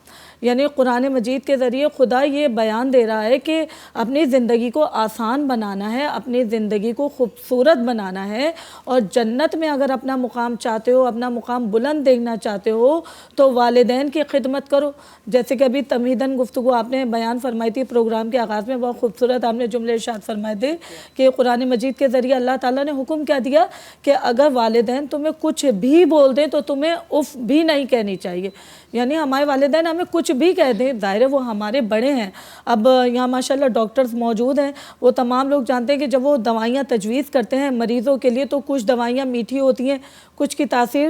یعنی قرآن مجید کے ذریعے خدا یہ بیان دے رہا ہے کہ اپنی زندگی کو آسان بنانا ہے، اپنی زندگی کو خوبصورت بنانا ہے، اور جنت میں اگر اپنا مقام چاہتے ہو، اپنا مقام بلند دیکھنا چاہتے ہو تو والدین کی خدمت کرو. جیسے کہ ابھی تمہیداً گفتگو آپ نے بیان فرمائی تھی پروگرام کے آغاز میں، بہت خوبصورت آپ نے جملے ارشاد فرمائے تھے کہ قرآن مجید کے ذریعے اللہ تعالیٰ نے حکم کیا دیا کہ اگر والدین تمہیں کچھ بھی بول دیں تو تمہیں اف بھی نہیں کہنی چاہیے. یعنی ہمارے والدین ہمیں کچھ بھی کہہ دیں، ظاہر ہے وہ ہمارے بڑے ہیں. اب یہاں ماشاءاللہ ڈاکٹرز موجود ہیں، وہ تمام لوگ جانتے ہیں کہ جب وہ دوائیاں تجویز کرتے ہیں مریضوں کے لیے تو کچھ دوائیاں میٹھی ہوتی ہیں، کچھ کی تاثیر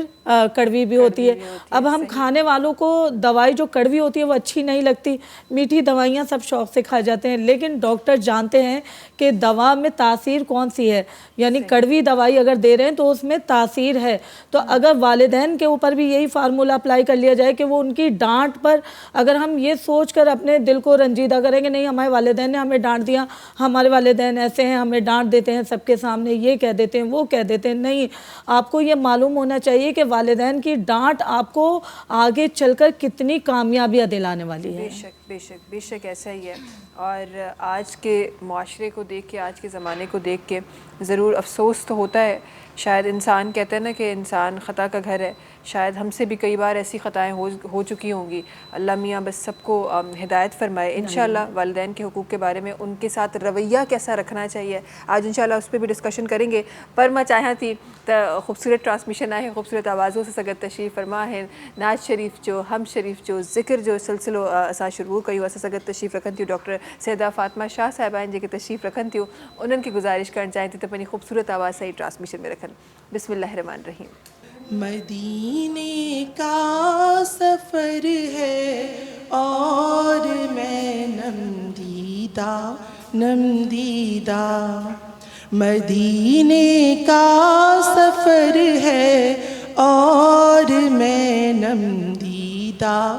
کڑوی بھی ہوتی ہے. اب ہم کھانے والوں کو دوائی جو کڑوی ہوتی ہے وہ اچھی نہیں لگتی، میٹھی دوائیاں سب شوق سے کھا جاتے ہیں. لیکن ڈاکٹر جانتے ہیں کہ دوا میں تاثیر کون سی ہے، یعنی کڑوی دوائی اگر دے رہے ہیں تو اس میں تاثیر ہے. تو اگر والدین کے اوپر بھی یہی فارمولہ اپلائی کر لیا جائے کہ وہ ان کی ڈانٹ پر اگر ہم یہ سوچ کر اپنے دل کو رنجیدہ کریں کہ نہیں ہمارے والدین نے ہمیں ڈانٹ دیا، ہمارے والدین ایسے ہیں، ہمیں ڈانٹ دیتے ہیں سب کے سامنے، یہ کہہ دیتے ہیں وہ کہہ دیتے ہیں، نہیں. آپ کو یہ معلوم ہونا چاہیے کہ والدین کی ڈانٹ آپ کو آگے چل کر کتنی کامیابیاں دلانے والی ہے. بے شک ایسا ہی ہے. اور آج کے معاشرے کو دیکھ کے، آج کے زمانے کو دیکھ کے ضرور افسوس تو ہوتا ہے. شاید انسان کہتے ہیں نا کہ انسان خطا کا گھر ہے، شاید ہم سے بھی کئی بار ایسی خطائیں ہو چکی ہوں گی. اللہ میاں بس سب کو ہدایت فرمائے. انشاءاللہ والدین کے حقوق کے بارے میں ان کے ساتھ رویہ کیسا رکھنا چاہیے آج انشاءاللہ اس پہ بھی ڈسکشن کریں گے. پر میں چاہاں تھی خوبصورت ٹرانسمیشن آئے، خوبصورت آوازوں سے سگت تشریف فرما ہے. ناز شریف جو، ہم شریف جو، ذکر جو سلسلو اسا شروع کئی اسا سگت تشریف رکھن تھیوں ڈاکٹر سیدہ فاطمہ شاہ صاحبان جے کے تشریف رکھن تھیوں، انہن کی گزارش کرنا چاہیں تھی تو اپنی خوبصورت آواز صحیح ٹرانسمیشن میں رکھن. بسم اللہ الرحمن الرحیم. مدینے کا سفر ہے اور میں نم دیدہ مدینے کا سفر ہے اور میں نم دیدہ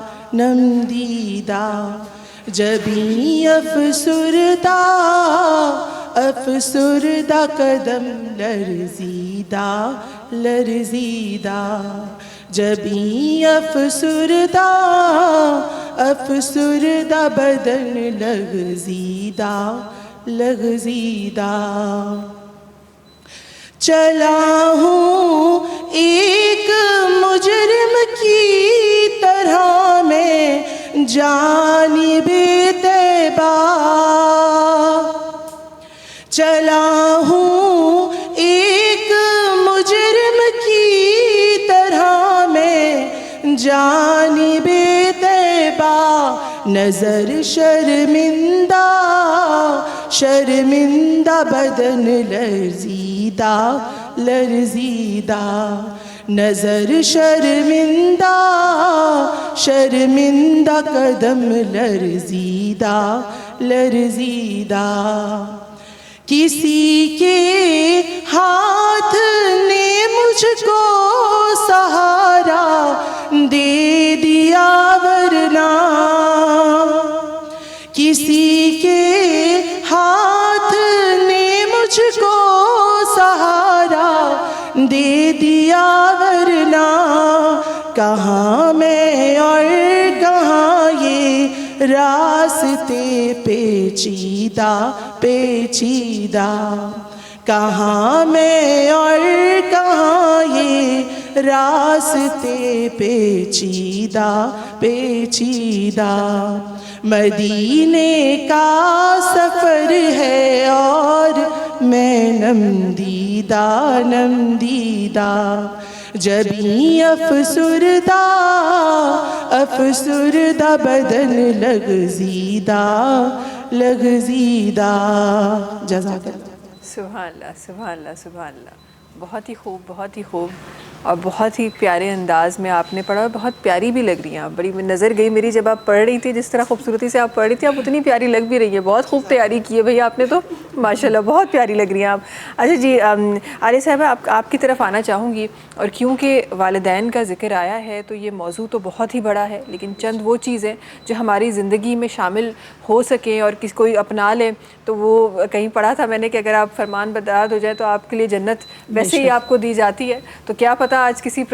جبیں افسردہ قدم لرزیدہ جبیں افسردہ بدن لغزیدہ چلا ہوں ایک مجرم کی طرح میں جانب طیبہ چلا ہوں ایک مجرم کی طرح میں جانب طیبہ نظر شرمندہ بدن لرزیدہ نظر شرمندہ قدم لرزیدہ کسی کے ہاتھ نے مجھ کو سہارا دے دیا ورنہ کسی کے ہاتھ نے مجھ کو سہارا دے دیا ورنہ کہاں میں اور کہاں یہ راستے پیچیدہ کہاں میں اور کہاں یہ راستے پیچیدہ پیچیدہ، مدینے کا سفر ہے اور میں نمدیدہ نمدیدہ، جبیں افسردہ افسردہ بدن لغزیدہ لغزیدہ۔ جزاک اللہ۔ سبحان اللہ سبحان اللہ سبحان اللہ، بہت ہی خوب بہت ہی خوب، اور بہت ہی پیارے انداز میں آپ نے پڑھا، اور بہت پیاری بھی لگ رہی ہیں آپ، بڑی نظر گئی میری جب آپ پڑھ رہی تھی، جس طرح خوبصورتی سے آپ پڑھ رہی تھی، آپ اتنی پیاری لگ بھی رہی ہے، بہت خوب تیاری کی ہے بھئی آپ نے تو ماشاءاللہ، بہت پیاری لگ رہی ہیں آپ۔ اچھا جی عالیہ صاحبہ، آپ کی طرف آنا چاہوں گی، اور کیونکہ والدین کا ذکر آیا ہے تو یہ موضوع تو بہت ہی بڑا ہے، لیکن چند وہ چیزیں جو ہماری زندگی میں شامل ہو سکیں اور کوئی اپنا لے، تو وہ کہیں پڑھا تھا میں نے کہ اگر آپ فرمان بردار ہو جائے تو آپ کے لیے جنت ویسے ہی آپ کو دی جاتی ہے۔ تو کیا پتہ آج کسی اس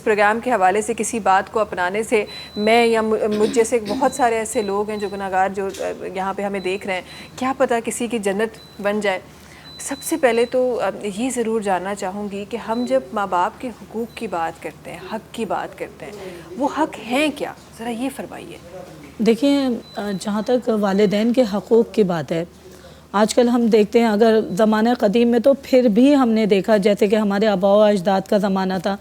پروگرام کے حوالے سے کسی بات کو اپنانے سے میں یا مجھ جیسے بہت سارے ایسے لوگ ہیں جو گناہگار جو یہاں پہ ہمیں دیکھ رہے ہیں، کیا پتہ کسی کی جنت بن جائے۔ سب سے پہلے تو یہ ضرور جاننا چاہوں گی کہ ہم جب ماں باپ کے حقوق کی بات کرتے ہیں، حق کی بات کرتے ہیں، وہ حق ہیں کیا؟ ذرا یہ فرمائیے۔ دیکھیں، جہاں تک والدین کے حقوق کی بات ہے، آج کل ہم دیکھتے ہیں، اگر زمانہ قدیم میں تو پھر بھی ہم نے دیکھا، جیسے کہ ہمارے آباء و اجداد کا زمانہ تھا،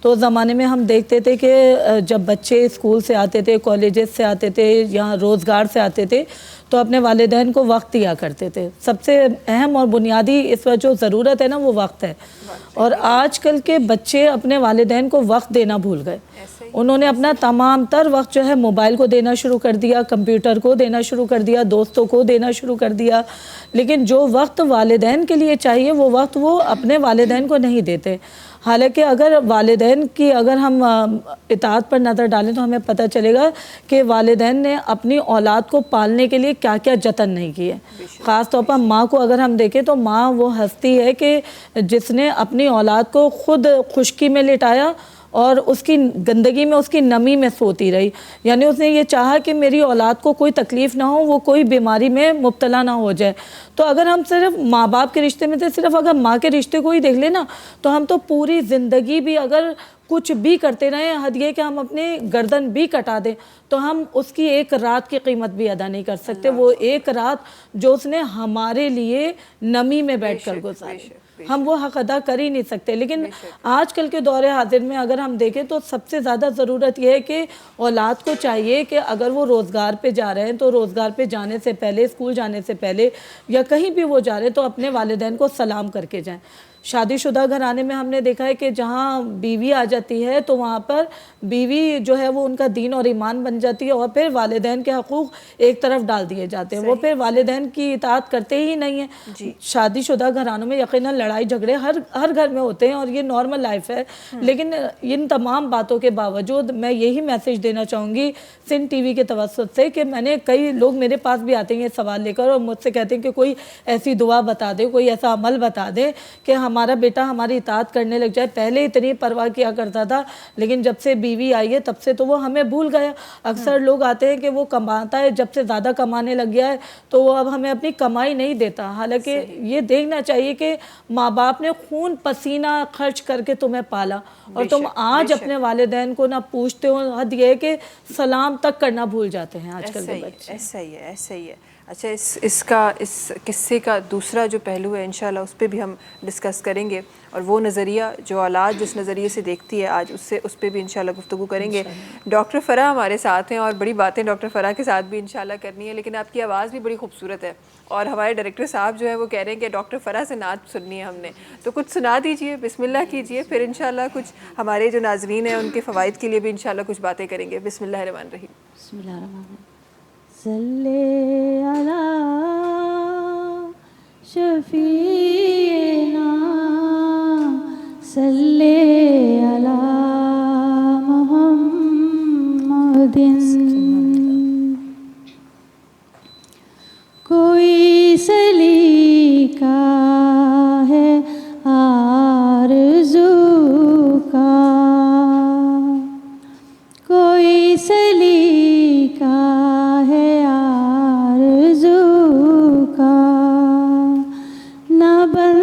تو اس زمانے میں ہم دیکھتے تھے کہ جب بچے اسکول سے آتے تھے، کالجز سے آتے تھے، یا روزگار سے آتے تھے، تو اپنے والدین کو وقت دیا کرتے تھے۔ سب سے اہم اور بنیادی اس وقت جو ضرورت ہے نا، وہ وقت ہے۔ اور آج کل کے بچے اپنے والدین کو وقت دینا بھول گئے، انہوں نے اپنا تمام تر وقت جو ہے موبائل کو دینا شروع کر دیا، کمپیوٹر کو دینا شروع کر دیا، دوستوں کو دینا شروع کر دیا، لیکن جو وقت والدین کے لیے چاہیے وہ وقت وہ اپنے والدین کو نہیں دیتے۔ حالانکہ اگر والدین کی اگر ہم اطاعت پر نظر ڈالیں تو ہمیں پتہ چلے گا کہ والدین نے اپنی اولاد کو پالنے کے لیے کیا کیا جتن نہیں کیے۔ خاص طور پر ماں کو اگر ہم دیکھیں تو ماں وہ ہستی ہے کہ جس نے اپنی اولاد کو خود خشکی میں لٹایا اور اس کی گندگی میں، اس کی نمی میں سوتی رہی، یعنی اس نے یہ چاہا کہ میری اولاد کو کوئی تکلیف نہ ہو، وہ کوئی بیماری میں مبتلا نہ ہو جائے۔ تو اگر ہم صرف ماں باپ کے رشتے میں سے صرف اگر ماں کے رشتے کو ہی دیکھ لیں نا، تو ہم تو پوری زندگی بھی اگر کچھ بھی کرتے رہیں، حد یہ کہ ہم اپنے گردن بھی کٹا دیں، تو ہم اس کی ایک رات کی قیمت بھی ادا نہیں کر سکتے۔ وہ ایک رات جو اس نے ہمارے لیے نمی میں بیٹھ کر گزاری، ہم وہ حق ادا کر ہی نہیں سکتے۔ لیکن آج کل کے دور حاضر میں اگر ہم دیکھیں تو سب سے زیادہ ضرورت یہ ہے کہ اولاد کو چاہیے کہ اگر وہ روزگار پہ جا رہے ہیں تو روزگار پہ جانے سے پہلے، اسکول جانے سے پہلے، یا کہیں بھی وہ جا رہے ہیں تو اپنے والدین کو سلام کر کے جائیں۔ شادی شدہ گھرانے میں ہم نے دیکھا ہے کہ جہاں بیوی آ جاتی ہے تو وہاں پر بیوی جو ہے وہ ان کا دین اور ایمان بن جاتی ہے، اور پھر والدین کے حقوق ایک طرف ڈال دیے جاتے ہیں، وہ پھر والدین کی اطاعت کرتے ہی نہیں ہیں۔ شادی شدہ گھرانوں میں یقیناً لڑائی جھگڑے ہر گھر میں ہوتے ہیں اور یہ نارمل لائف ہے، لیکن ان تمام باتوں کے باوجود میں یہی میسیج دینا چاہوں گی سندھ ٹی وی کے توسط سے کہ میں نے کئی لوگ میرے پاس بھی آتے ہیں یہ سوال لے کر اور مجھ سے کہتے ہیں کہ کوئی ایسی دعا بتا دے، کوئی ایسا عمل بتا دے کہ ہمارا بیٹا ہماری اطاعت کرنے لگ جائے۔ پہلے اتنی پرواہ کیا کرتا تھا، لیکن جب سے بیوی آئی ہے تب سے تو وہ ہمیں بھول گیا۔ اکثر لوگ آتے ہیں کہ وہ کماتا ہے، جب سے زیادہ کمانے لگ گیا ہے تو وہ اب ہمیں اپنی کمائی نہیں دیتا۔ حالانکہ یہ دیکھنا چاہیے کہ ماں باپ نے خون پسینہ خرچ کر کے تمہیں پالا، اور تم آج اپنے والدین کو نہ پوچھتے ہو، حد یہ ہے کہ سلام تک کرنا بھول جاتے ہیں آج کل کے بچے۔ ایسا ہی ہے، ایسا ہی ہے۔ اچھا، اس قصے کا دوسرا جو پہلو ہے انشاءاللہ اس پہ بھی ہم ڈسکس. گے، اور وہ نظریہ جو اولاد جس نظریے سے دیکھتی ہے آج اس پہ بھی انشاءاللہ گفتگو کریں گے. ڈاکٹر فرح ہمارے ساتھ ہیں اور بڑی باتیں ڈاکٹر فرح کے ساتھ بھی انشاءاللہ کرنی ہے، لیکن آپ کی آواز بھی بڑی خوبصورت ہے اور ہمارے ڈائریکٹر صاحب جو ہیں وہ کہہ رہے ہیں کہ ڈاکٹر فرح سے نعت سننی ہے ہم نے، تو کچھ سنا دیجئے، بسم اللہ کیجئے، پھر انشاءاللہ کچھ ہمارے جو ناظرین ہیں ان کے فوائد کے لیے بھی انشاءاللہ کچھ باتیں کریں گے. بسم اللہ الرحمن الرحیم. بسم اللہ الرحمن الرحیم. صلی علی شفیعنا صلی علی محمد. کوئی سلیقہ ہے آرزو کا، کوئی سلیقہ ہے آرزو کا، نہ بن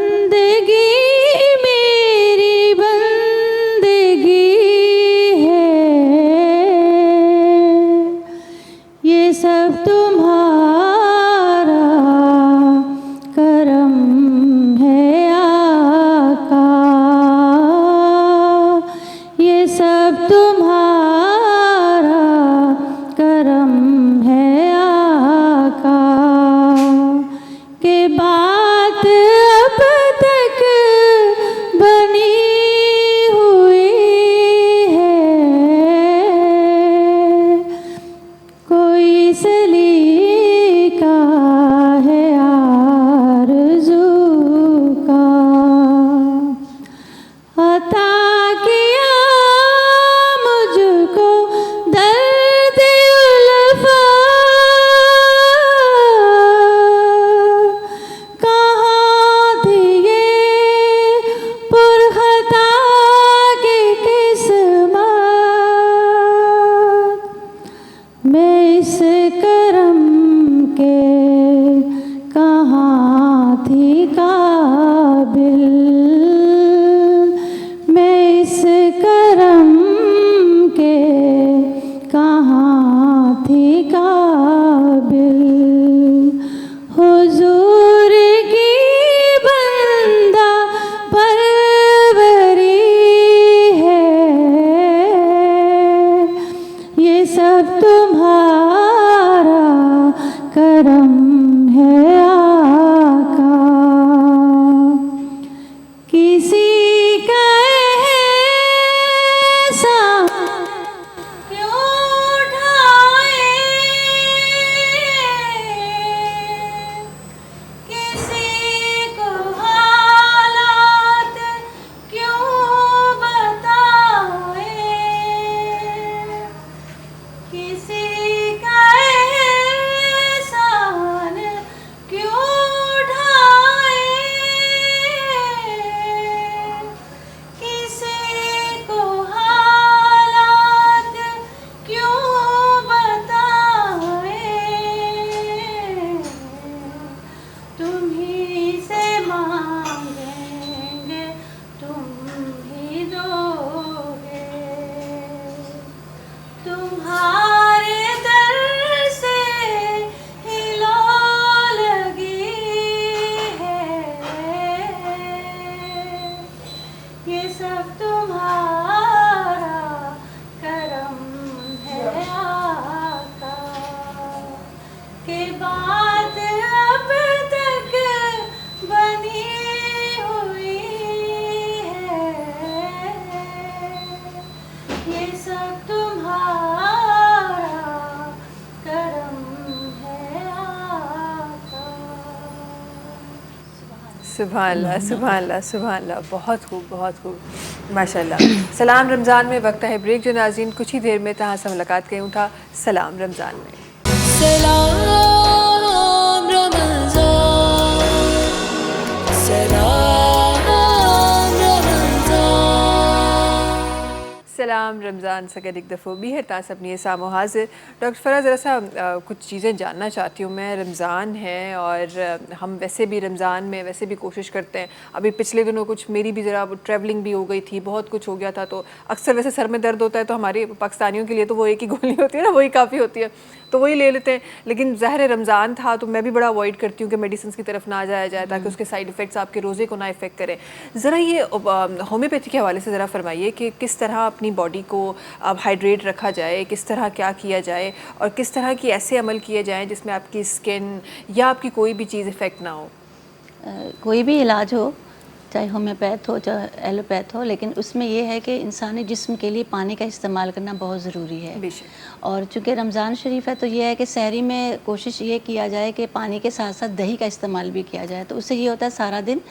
सब तुम्हारा करम है आका, कि बात अब तक बनी हुई है, ये सब तुम्हारा करम है आका। सुभान अल्लाह, सुभान अल्लाह, सुभान अल्लाह। बहुत खूब, बहुत खूब, माशाल्लाह। सलाम रमज़ान में वक्त है ब्रेक जो नाज़रीन कुछ ही देर में तहाँ से मुलाकात कयूं था सलाम रमज़ान में। सलाम रमज़ान, सलाम रमज़ान। सलाम रमज़ान सगद एक दफ़ो भी है तास अपनी सामो हाजिर। डॉक्टर फ़रा ज़रा सा कुछ चीज़ें जानना चाहती हूँ मैं। रमज़ान है और हम वैसे भी रमज़ान में वैसे भी कोशिश करते हैं। अभी पिछले दिनों कुछ मेरी भी ज़रा ट्रैवलिंग भी हो गई थी, बहुत कुछ हो गया था, तो अक्सर वैसे सर में दर्द होता है तो हमारे पाकिस्तानियों के लिए तो वो एक ही गोली होती है ना, वही काफ़ी होती है, तो वही ले लेते हैं। लेकिन ज़ाहिर रमज़ान था तो मैं भी बड़ा अवॉइड करती हूँ कि मेडिसिन की तरफ ना जाया जाए ताकि उसके साइड इफ़ेक्ट्स आपके रोज़े को ना इफ़ेक्ट करें। ज़रा ये होम्योपैथी के हवाले से ज़रा फरमाइए कि किस तरह अपनी बॉडी को अब हाइड्रेट रखा जाए, किस तरह क्या किया जाए और किस तरह की ऐसे अमल किए जाएँ जिसमें आपकी स्किन या आपकी कोई भी चीज़ इफ़ेक्ट ना हो। कोई भी इलाज हो, चाहे होम्योपैथ हो चाहे एलोपैथ हो, लेकिन उसमें ये है कि इंसानी जिस्म के लिए पानी का इस्तेमाल करना बहुत ज़रूरी है। और चूँकि रमज़ान शरीफ है तो ये है कि सहरी में कोशिश ये किया जाए कि पानी के साथ साथ दही का इस्तेमाल भी किया जाए, तो उससे ये होता है सारा दिन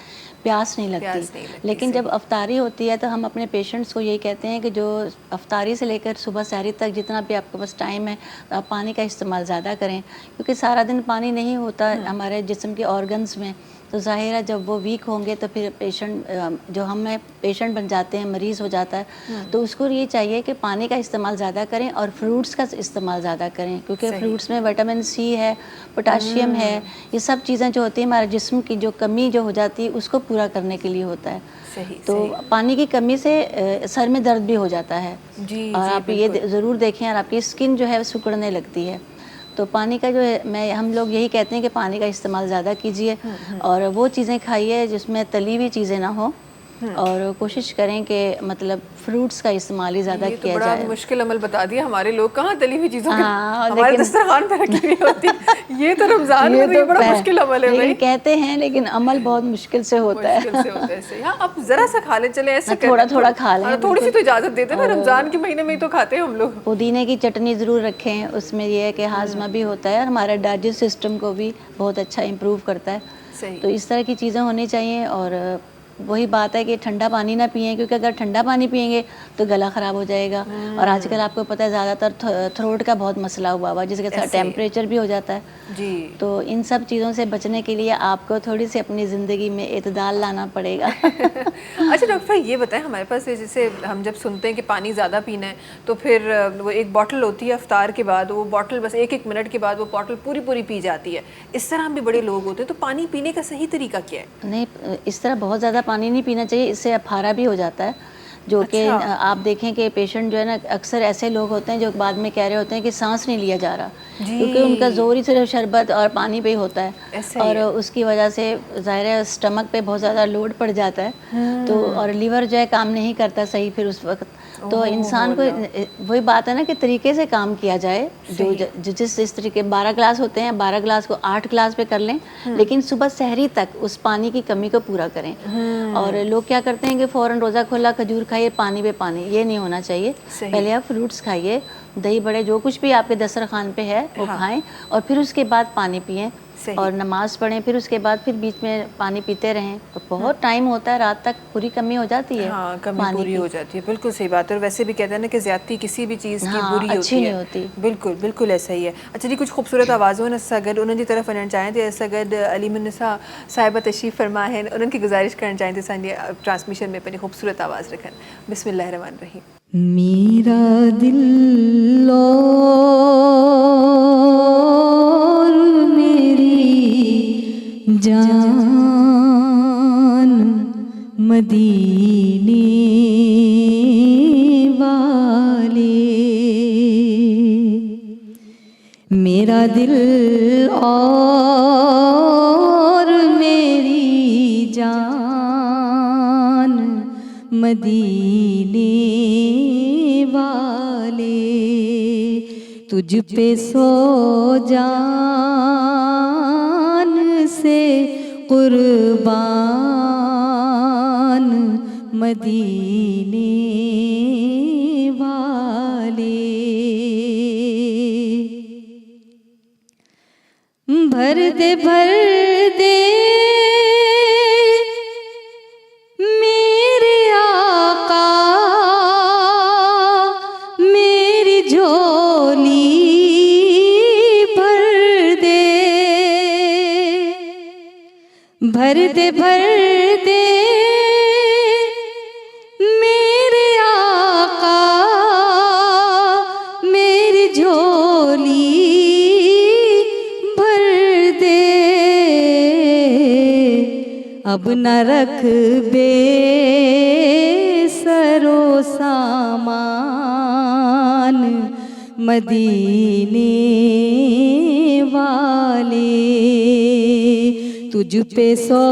प्यास नहीं लगती। लेकिन जब अफ्तारी होती है तो हम अपने पेशेंट्स को यही कहते हैं कि जो अफ्तारी से लेकर सुबह सहरी तक जितना भी आपके पास टाइम है तो आप पानी का इस्तेमाल ज़्यादा करें, क्योंकि सारा दिन पानी नहीं होता हमारे जिस्म के ऑर्गन्स में, तो ज़ाहिर है जब वो वीक होंगे तो फिर पेशेंट जो हमें पेशेंट बन जाते हैं, मरीज़ हो जाता है, तो उसको ये चाहिए कि पानी का इस्तेमाल ज़्यादा करें और फ्रूट्स का इस्तेमाल ज़्यादा करें, क्योंकि फ्रूट्स में विटामिन सी है, पोटाशियम है, ये सब चीज़ें जो होती हैं हमारे जिस्म की जो कमी जो हो जाती है उसको पूरा करने के लिए होता है। तो पानी की कमी से सर में दर्द भी हो जाता है और आप ये ज़रूर देखें और आपकी स्किन जो है सिकुड़ने लगती है। तो पानी का जो है हम लोग यही कहते हैं कि पानी का इस्तेमाल ज़्यादा कीजिए और वो चीज़ें खाइए जिसमें तली हुई चीज़ें ना हो, और कोशिश करें कि मतलब फ्रूट्स का इस्तेमाल ही ज़्यादा किया बड़ा जाए। मुश्किल अमल बता दिया, हमारे लोग कहाँ तली हुई चीज़ों के हमारे दस्तरखान पे रखी हुई होती ये तो रमज़ान में तो ये बड़ा मुश्किल अमल है भाई। कहते हैं लेकिन अमल बहुत मुश्किल से होता है। हाँ, आप ज़रा सा खा लें, चले ऐसे थोड़ा थोड़ा खा लें, थोड़ी सी तो इजाज़त देते हैं ना, रमज़ान के महीने में ही तो खाते हैं हम लोग। पुदीने की चटनी ज़रूर रखें, उसमें यह है कि हाजमा भी होता है और हमारे डाइजेस्ट सिस्टम को भी बहुत अच्छा इम्प्रूव करता है। तो इस तरह की चीज़ें होनी चाहिए। और वही बात है कि ठंडा पानी ना पिएं, क्योंकि अगर ठंडा पानी पिएंगे तो गला ख़राब हो जाएगा। और आजकल आपको पता है ज़्यादातर थ्रोट का बहुत मसला हुआ हुआ, जिसके साथ टेम्परेचर भी हो जाता है जी। तो इन सब चीज़ों से बचने के लिए आपको थोड़ी सी अपनी ज़िंदगी में इत्दाल लाना पड़ेगा। अच्छा डॉक्टर ये बताएं, हमारे पास जैसे हम जब सुनते हैं कि पानी ज़्यादा पीना है तो फिर वो एक बॉटल होती है अफ्तार के बाद, वो बॉटल बस एक मिनट के बाद वो बॉटल पूरी पूरी पी जाती है। इस तरह भी बड़े लोग होते हैं, तो पानी पीने का सही तरीका क्या है? नहीं, इस तरह बहुत ज़्यादा पानी नहीं पीना चाहिए, इससे अफारा भी हो जाता है। जो कि आप देखें कि पेशेंट जो है ना, अक्सर ऐसे लोग होते हैं जो बाद में कह रहे होते हैं कि सांस नहीं लिया जा रहा, क्योंकि उनका जोर ही सिर्फ शरबत और पानी पे ही होता है और उसकी वजह से ज़ाहिर है स्टमक पे बहुत ज़्यादा लोड पड़ जाता है। तो और लीवर जो है काम नहीं करता सही फिर उस वक्त। तो इंसान को वही बात है ना कि तरीके से काम किया जाए, जो जिस तरीके 12 ग्लास होते हैं, 12 ग्लास को 8 ग्लास पे कर लें, लेकिन सुबह सहरी तक उस पानी की कमी को पूरा करें। और लोग क्या करते हैं कि फ़ौरन रोज़ा खोला, खजूर खाइए, पानी पे पानी, ये नहीं होना चाहिए। पहले आप फ्रूट्स खाइए, दही बड़े जो कुछ भी आपके दस्तरखान पे है वो खाएं और फिर उसके बाद पानी पिएं और नमाज़ पढ़ें, फिर उसके बाद फिर बीच में पानी पीते रहें। तो बहुत टाइम होता है, रात तक पूरी कमी हो जाती है। हाँ, कमी पूरी हो जाती है, बिल्कुल सही बात है। और वैसे भी कहते हैं ना कि ज़्यादती किसी भी चीज़ की बुरी अच्छी होती नहीं है। होती। बिल्कुल बिल्कुल ऐसा ही है। अच्छा जी, कुछ खूबसूरत आवाज़ों ने सगद उन्हनि जी तरफ़ वञणु चाहियां थी। सगद अलीमुन्निसा साहिबा तशरीफ़ फरमा है, उन्हनि खे गुज़ारिश करणु चाहियां थी असांजे ट्रांसमिशन में पंहिंजी खूबसूरत आवाज़ रखनि। बिस्मिल्लाहिर्रहमानिर्रहीम। मेरा दिल और मेरी जान मदीने वाले, मेरा दिल और मेरी जान مدینے والے تجھ پہ سو جان سے قربان مدینے والے بھر دے میرے آقا میری جھولی بھر دے میرے آقا میری جھولی اب نہ رکھ بے سرو سامان مدینے والے تجھ پہ سو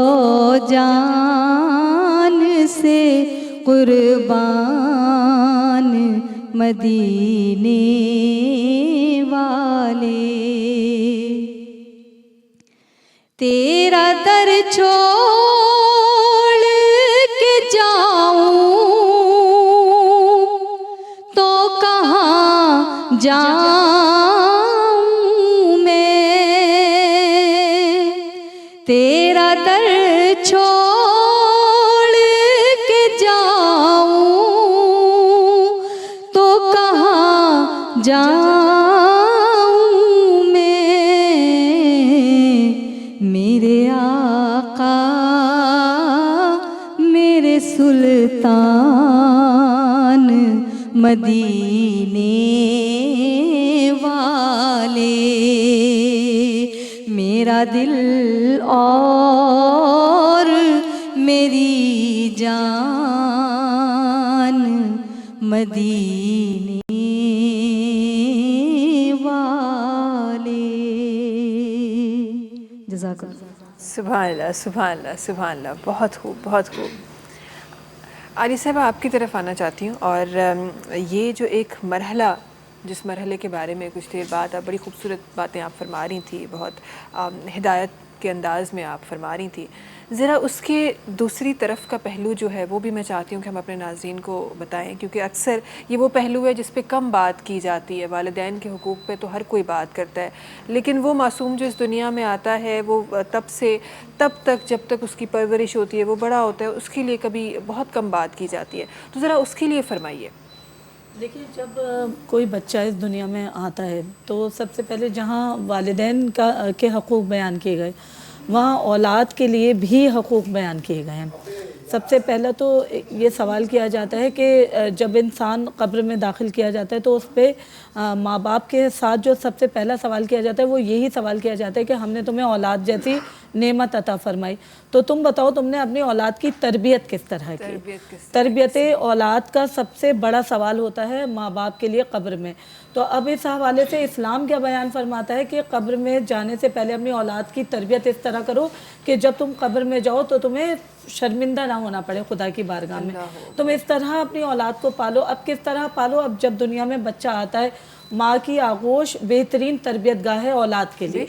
جان سے قربان مدینے والے تیرا در چھوڑ کے جاؤں تو کہاں جاؤں میں تیرا در چھوڑ کے جاؤں تو کہاں جاؤں میرے آقا میرے سلطان مدینے والے میرا دل اور میری جان مدینے والے جزاک اللہ سبحان اللہ سبحان اللہ سبحان اللہ بہت خوب بہت خوب عالیہ صاحبہ آپ کی طرف آنا چاہتی ہوں اور یہ جو ایک مرحلہ جس مرحلے کے بارے میں کچھ دیر بعد آپ بڑی خوبصورت باتیں آپ فرما رہی تھی بہت ہدایت کے انداز میں آپ فرما رہی تھی ذرا اس کے دوسری طرف کا پہلو جو ہے وہ بھی میں چاہتی ہوں کہ ہم اپنے ناظرین کو بتائیں کیونکہ اکثر یہ وہ پہلو ہے جس پہ کم بات کی جاتی ہے والدین کے حقوق پہ تو ہر کوئی بات کرتا ہے لیکن وہ معصوم جو اس دنیا میں آتا ہے وہ تب تک جب تک اس کی پرورش ہوتی ہے وہ بڑا ہوتا ہے اس کے لیے کبھی بہت کم بات کی جاتی ہے تو ذرا اس کے لیے فرمائیے دیکھیے جب کوئی بچہ اس دنیا میں آتا ہے تو سب سے پہلے جہاں والدین کے حقوق بیان کیے گئے وہاں اولاد کے لیے بھی حقوق بیان کیے گئے ہیں سب سے پہلا تو یہ سوال کیا جاتا ہے کہ جب انسان قبر میں داخل کیا جاتا ہے تو اس پہ ماں باپ کے ساتھ جو سب سے پہلا سوال کیا جاتا ہے وہ یہی سوال کیا جاتا ہے کہ ہم نے تمہیں اولاد جیسی نعمت عطا فرمائی تو تم بتاؤ تم نے اپنی اولاد کی تربیت کس طرح کی تربیت اولاد کا سب سے بڑا سوال ہوتا ہے ماں باپ کے لیے قبر میں تو اب اس حوالے سے اسلام کیا بیان فرماتا ہے کہ قبر میں جانے سے پہلے اپنی اولاد کی تربیت اس طرح کرو کہ جب تم قبر میں جاؤ تو تمہیں شرمندہ نہ ہونا پڑے خدا کی بارگاہ میں تم اس طرح اپنی اولاد کو پالو اب کس طرح پالو اب جب دنیا میں بچہ آتا ہے ماں کی آغوش بہترین تربیت گاہ ہے اولاد کے لیے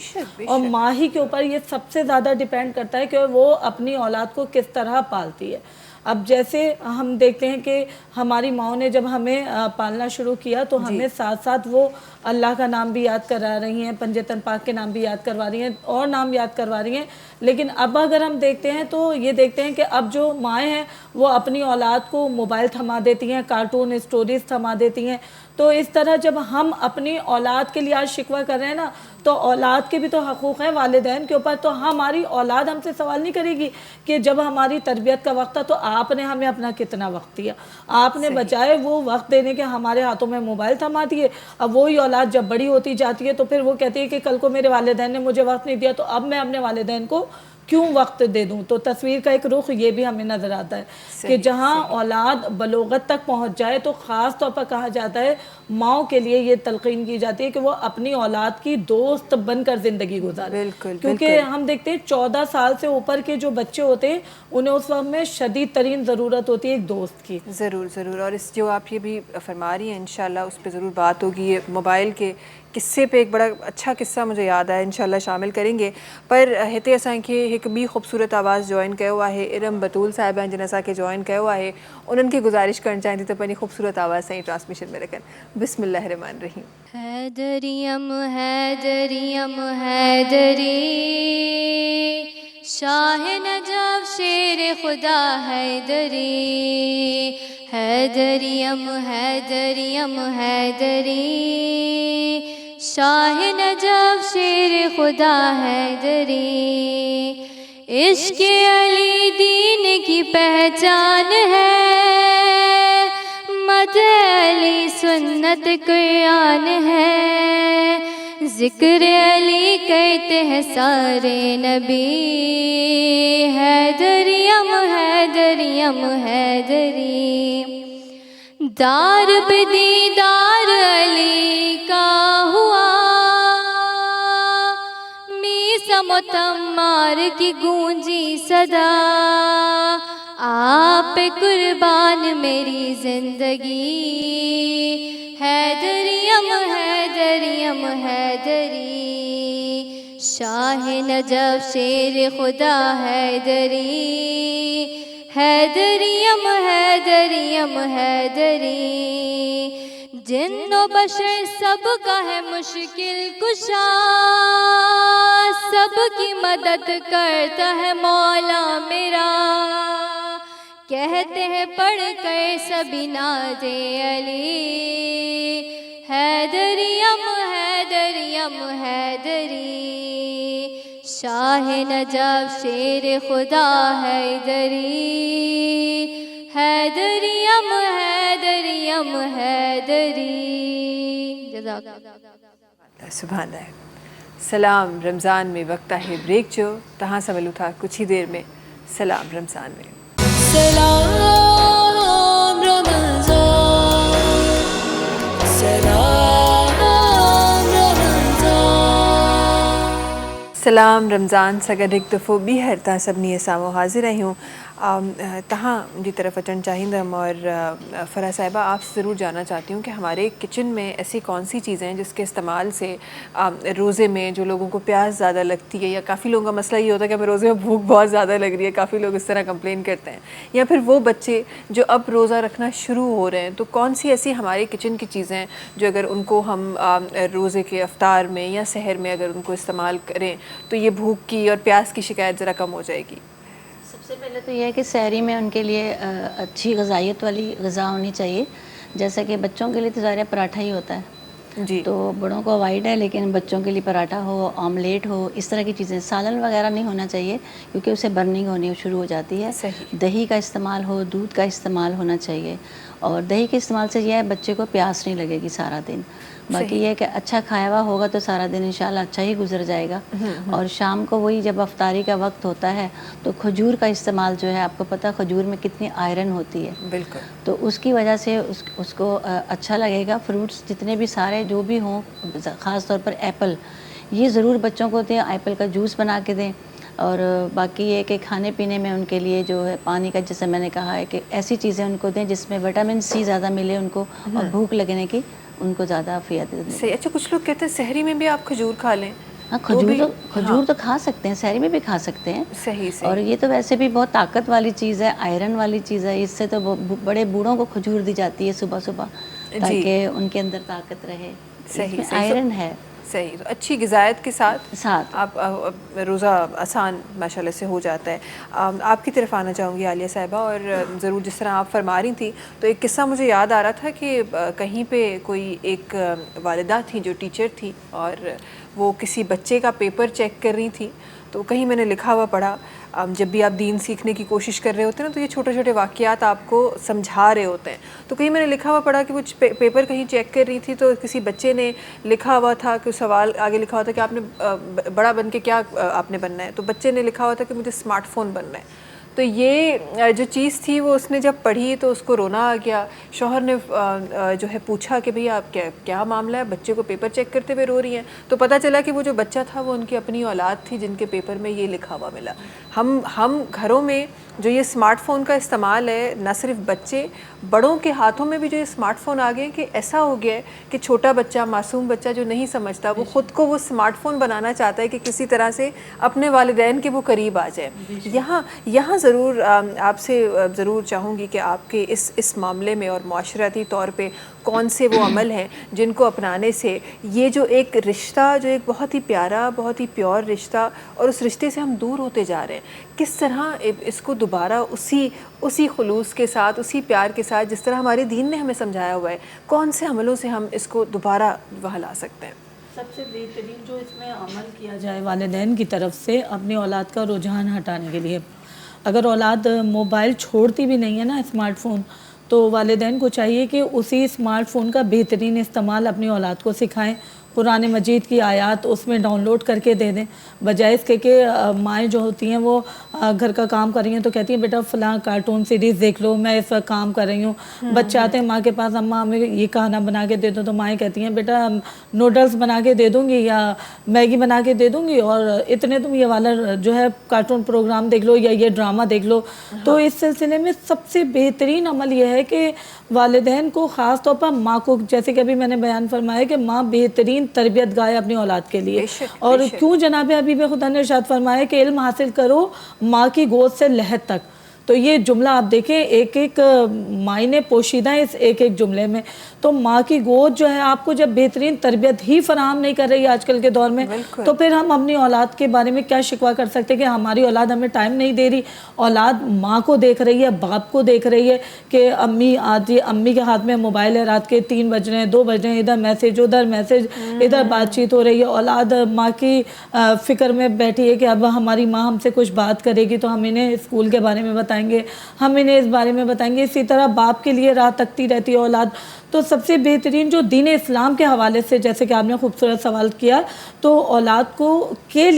اور ماں ہی کے اوپر یہ سب سے زیادہ ڈیپینڈ کرتا ہے کہ وہ اپنی اولاد کو کس طرح پالتی ہے اب جیسے ہم دیکھتے ہیں کہ ہماری ماؤں نے جب ہمیں پالنا شروع کیا تو ہمیں ساتھ ساتھ وہ اللہ کا نام بھی یاد کرا رہی ہیں پنجتن پاک کے نام بھی یاد کروا رہی ہیں اور نام یاد کروا رہی ہیں لیکن اب اگر ہم دیکھتے ہیں تو یہ دیکھتے ہیں کہ اب جو مائیں ہیں وہ اپنی اولاد کو موبائل تھما دیتی ہیں کارٹون اسٹوریز تھما دیتی ہیں تو اس طرح جب ہم اپنی اولاد کے لیے آج شکوہ کر رہے ہیں نا تو اولاد کے بھی تو حقوق ہیں والدین کے اوپر تو ہماری اولاد ہم سے سوال نہیں کرے گی کہ جب ہماری تربیت کا وقت تھا تو آپ نے ہمیں اپنا کتنا وقت دیا آپ نے بجائے وہ وقت دینے کے ہمارے ہاتھوں میں موبائل تھما دیے اب وہی اولاد جب بڑی ہوتی جاتی ہے تو پھر وہ کہتی ہے کہ کل کو میرے والدین نے مجھے وقت نہیں دیا تو اب میں اپنے والدین کو क्यों वक्त दे दूं? तो तस्वीर का एक रुख ये भी हमें नज़र आता है कि जहाँ औलाद बलोगत तक पहुँच जाए तो ख़ास तौर पर कहा जाता है माओ के लिए ये तलकीन की जाती है कि वो अपनी औलाद की दोस्त बनकर ज़िंदगी गुजारे। क्योंकि हम देखते हैं 14 साल से ऊपर के जो बच्चे होते हैं उन्हें उस वक्त में शदीद तरीन ज़रूरत होती है एक दोस्त की। ज़रूर। और इस जो आप ये भी फरमा रही हैं इंशाल्लाह उस पर ज़रूर बात होगी। ये मोबाइल के किस्से पे एक बड़ा अच्छा किस्सा मुझे याद आया, इंशाल्लाह शामिल करेंगे। पर हिते असांखे हिकु ॿी ख़ूबसूरत आवाज़ जॉइन कयो आहे, इरम बतूल साहिबा जिन असांखे जॉइन कयो आहे, उन्हनि खे गुज़ारिश करणु चाहिंदी त पंहिंजी ख़ूबसूरत आवाज़ सां ई ट्रांसमिशन में रखनि। बिस्मिल्लाह रहमान रहीम। हैदरियम हैदरियम हैदरी, शाह नजफ शेर खुदा हैदरी, हैदरियम हैदरियम हैदरी, शाह नजफ शेर खुदा हैदरी, इश्क अली दीन की पहचान है, मद अली सुन्नत कुरान है, जिक्र अली कहते हैं सारे नबी, हैदरियम हैदरियम हैदरी, दार पे दीदार अली का हुआ, मीसा मुतम्मार की गूंजी सदा, आप कुर्बान मेरी जिंदगी, हैदरियम हैदरियम हैदरी, शाह नजफ शेर खुदा हैदरी, हैदरियम हैदरियम हैदरी, जिन्नो बशर सबका है मुश्किल कुशा, सबकी मदद करता है मौला मेरा, कहते हैं पढ़ कर सभी नादे अली, हैदरियम हैदरियम हैदरी, शाह नजफ शेर खुदा हैदरी, हैदरियम हैदरियम हैदरी। सुभान अल्लाह। सलाम रमज़ान में वक्त है ब्रेक जो तहाँ से मिलूँ था कुछ ही देर में। सलाम रमज़ान में। सलाम रमज़ान, सलाम रमज़ान, सलाम रमज़ान सगड़ हिकु दफ़ो ॿीहर तव्हां सभिनी साम्हूं हाज़िर आहियूं। तहाँ जी तरफ अचण चाहींदम और फ़राह साहिबा आपसे ज़रूर जानना चाहती हूँ कि हमारे किचन में ऐसी कौन सी चीज़ें हैं जिसके इस्तेमाल से रोज़े में जो लोगों को प्यास ज़्यादा लगती है, या काफ़ी लोगों का मसला ये होता है कि हमें रोज़े में भूख बहुत ज़्यादा लग रही है, काफ़ी लोग इस तरह कंप्लेन करते हैं, या फिर वो बच्चे जो अब रोज़ा रखना शुरू हो रहे हैं, तो कौन सी ऐसी हमारे किचन की चीज़ें हैं जो अगर उनको हम रोज़े के अफ्तार में या सहर में अगर उनको इस्तेमाल करें तो ये भूख की और प्यास की शिकायत ज़रा कम हो जाएगी? सबसे पहले तो यह है कि सहरी में उनके लिए अच्छी ग़िज़ाइयत वाली ग़िज़ा होनी चाहिए। जैसा कि बच्चों के लिए तो ज़ाहिर पराठा ही होता है जी, तो बड़ों को अवॉइड है, लेकिन बच्चों के लिए पराठा हो, ऑमलेट हो, इस तरह की चीज़ें, सालन वगैरह नहीं होना चाहिए क्योंकि उससे बर्निंग होनी शुरू हो जाती है। दही का इस्तेमाल हो, दूध का इस्तेमाल होना चाहिए, और दही के इस्तेमाल से यह है बच्चे को प्यास नहीं लगेगी सारा दिन। बाकी ये कि अच्छा खाया हुआ होगा तो सारा दिन इंशाल्लाह अच्छा ही गुजर जाएगा। और शाम को वही जब अफ्तारी का वक्त होता है तो खजूर का इस्तेमाल जो है, आपको पता है खजूर में कितनी आयरन होती है, बिल्कुल, तो उसकी वजह से उसको अच्छा लगेगा। फ्रूट्स जितने भी सारे जो भी हों, ख़ास तौर पर एप्पल, ये ज़रूर बच्चों को दें, एप्पल का जूस बना के दें। और बाकी ये कि खाने पीने में उनके लिए जो है पानी का, जैसे मैंने कहा है कि ऐसी चीज़ें उनको दें जिसमें विटामिन सी ज़्यादा मिले उनको, और भूख लगने की उनको ज़्यादा फ़ायदा दें। सही। अच्छा, कुछ लोग कहते हैं सहरी में भी आप खजूर खा लें। हाँ, खजूर तो खा सकते हैं, सहरी में भी खा सकते हैं। सही। और ये तो वैसे भी बहुत ताकत वाली चीज़ है, आयरन वाली चीज़ है। इससे तो बड़े बूढ़ों को खजूर दी जाती है सुबह सुबह ताकि उनके अंदर ताकत रहे। सही, आयरन है। सही। तो अच्छी ग़िज़ायत के साथ आप रोज़ा आसान माशाल्लाह से हो जाता है। आपकी तरफ आना चाहूँगी आलिया साहिबा, और ज़रूर जिस तरह आप फरमा रही थी तो एक किस्सा मुझे याद आ रहा था कि कहीं पे कोई एक वालिदा थी जो टीचर थी, और वो किसी बच्चे का पेपर चेक कर रही थी, तो कहीं मैंने लिखा हुआ पढ़ा جب بھی آپ دین سیکھنے کی کوشش کر رہے ہوتے ہیں نا تو یہ چھوٹے چھوٹے واقعات آپ کو سمجھا رہے ہوتے ہیں. تو کہیں میں نے لکھا ہوا پڑھا کہ وہ پیپر کہیں چیک کر رہی تھی تو کسی بچے نے لکھا ہوا تھا کہ سوال آگے لکھا ہوا تھا کہ آپ نے بڑا بن کے کیا آپ نے بننا ہے. تو بچے نے لکھا ہوا تھا کہ مجھے اسمارٹ فون بننا ہے. تو یہ جو چیز تھی وہ اس نے جب پڑھی تو اس کو رونا آ گیا. شوہر نے جو ہے پوچھا کہ بھئی آپ کیا معاملہ ہے, بچے کو پیپر چیک کرتے ہوئے رو رہی ہیں. تو پتہ چلا کہ وہ جو بچہ تھا وہ ان کی اپنی اولاد تھی جن کے پیپر میں یہ لکھا ہوا ملا. ہم گھروں میں جو یہ اسمارٹ فون کا استعمال ہے, نہ صرف بچے, بڑوں کے ہاتھوں میں بھی جو یہ اسمارٹ فون آ گئے کہ ایسا ہو گیا ہے کہ چھوٹا بچہ, معصوم بچہ جو نہیں سمجھتا, وہ خود کو وہ اسمارٹ فون بنانا چاہتا ہے کہ کسی طرح سے اپنے والدین کے وہ قریب آ جائے. یہاں ضرور آپ سے ضرور چاہوں گی کہ آپ کے اس معاملے میں اور معاشرتی طور پہ کون سے وہ عمل ہیں جن کو اپنانے سے یہ جو ایک رشتہ, جو ایک بہت ہی پیارا, بہت ہی پیور رشتہ, اور اس رشتے سے ہم دور ہوتے جا رہے ہیں, کس طرح اس کو دوبارہ اسی خلوص کے ساتھ, اسی پیار کے ساتھ جس طرح ہمارے دین نے ہمیں سمجھایا ہوا ہے, کون سے عملوں سے ہم اس کو دوبارہ وہاں لا سکتے ہیں؟ سب سے بہترین جو اس میں عمل کیا جائے والدین کی طرف سے اپنی اولاد کا رجحان ہٹانے کے لیے. اگر اولاد موبائل چھوڑتی بھی نہیں ہے نا, اسمارٹ فون, تو والدین کو چاہیے کہ اسی اسمارٹ فون کا بہترین استعمال اپنی اولاد کو سکھائیں. قرآن مجید کی آیات اس میں ڈاؤن لوڈ کر کے دے دیں, بجائے اس کے کہ مائیں جو ہوتی ہیں وہ گھر کا کام کر رہی ہیں تو کہتی ہیں بیٹا فلاں کارٹون سیریز دیکھ لو, میں اس وقت کام کر رہی ہوں. بچے آتے ہیں ماں کے پاس, اماں ہمیں یہ کھانا بنا کے دے دو, تو مائیں کہتی ہیں بیٹا نوڈلز بنا کے دے دوں گی یا میگی بنا کے دے دوں گی, اور اتنے تم یہ والا جو ہے کارٹون پروگرام دیکھ لو یا یہ ڈرامہ دیکھ لو. تو اس سلسلے میں سب سے بہترین عمل یہ ہے کہ والدین کو, خاص طور پر ماں کو, جیسے کہ ابھی میں نے بیان فرمایا کہ ماں بہترین تربیت گاہ اپنی اولاد کے لیے. اور کیوں جناب حبیب خدا نے ارشاد فرمایا کہ علم حاصل کرو ماں کی گود سے لحد تک. تو یہ جملہ آپ دیکھیں, ایک ایک معنی پوشیدہ ہے اس ایک ایک جملے میں. تو ماں کی گود جو ہے آپ کو جب بہترین تربیت ہی فراہم نہیں کر رہی ہے آج کل کے دور میں, تو پھر ہم اپنی اولاد کے بارے میں کیا شکوہ کر سکتے کہ ہماری اولاد ہمیں ٹائم نہیں دے رہی. اولاد ماں کو دیکھ رہی ہے, باپ کو دیکھ رہی ہے کہ امی آتی, امی کے ہاتھ میں موبائل ہے, رات کے 3 بج رہے ہیں, 2 بج رہے ہیں, ادھر میسج ادھر میسج, ادھر بات چیت ہو رہی ہے. اولاد ماں کی فکر میں بیٹھی ہے کہ اب ہماری ماں ہم سے کچھ بات کرے گی تو ہم انہیں اسکول کے بارے میں بتائیں گے, ہم انہیں اس بارے میں بتائیں گے. اسی طرح باپ کے لیے راہ تکتی رہتی ہے اولاد. تو سب سے بہترین جو دین اسلام کے حوالے سے, جیسے کہ آپ نے خوبصورت سوال کیا, تو اولاد کے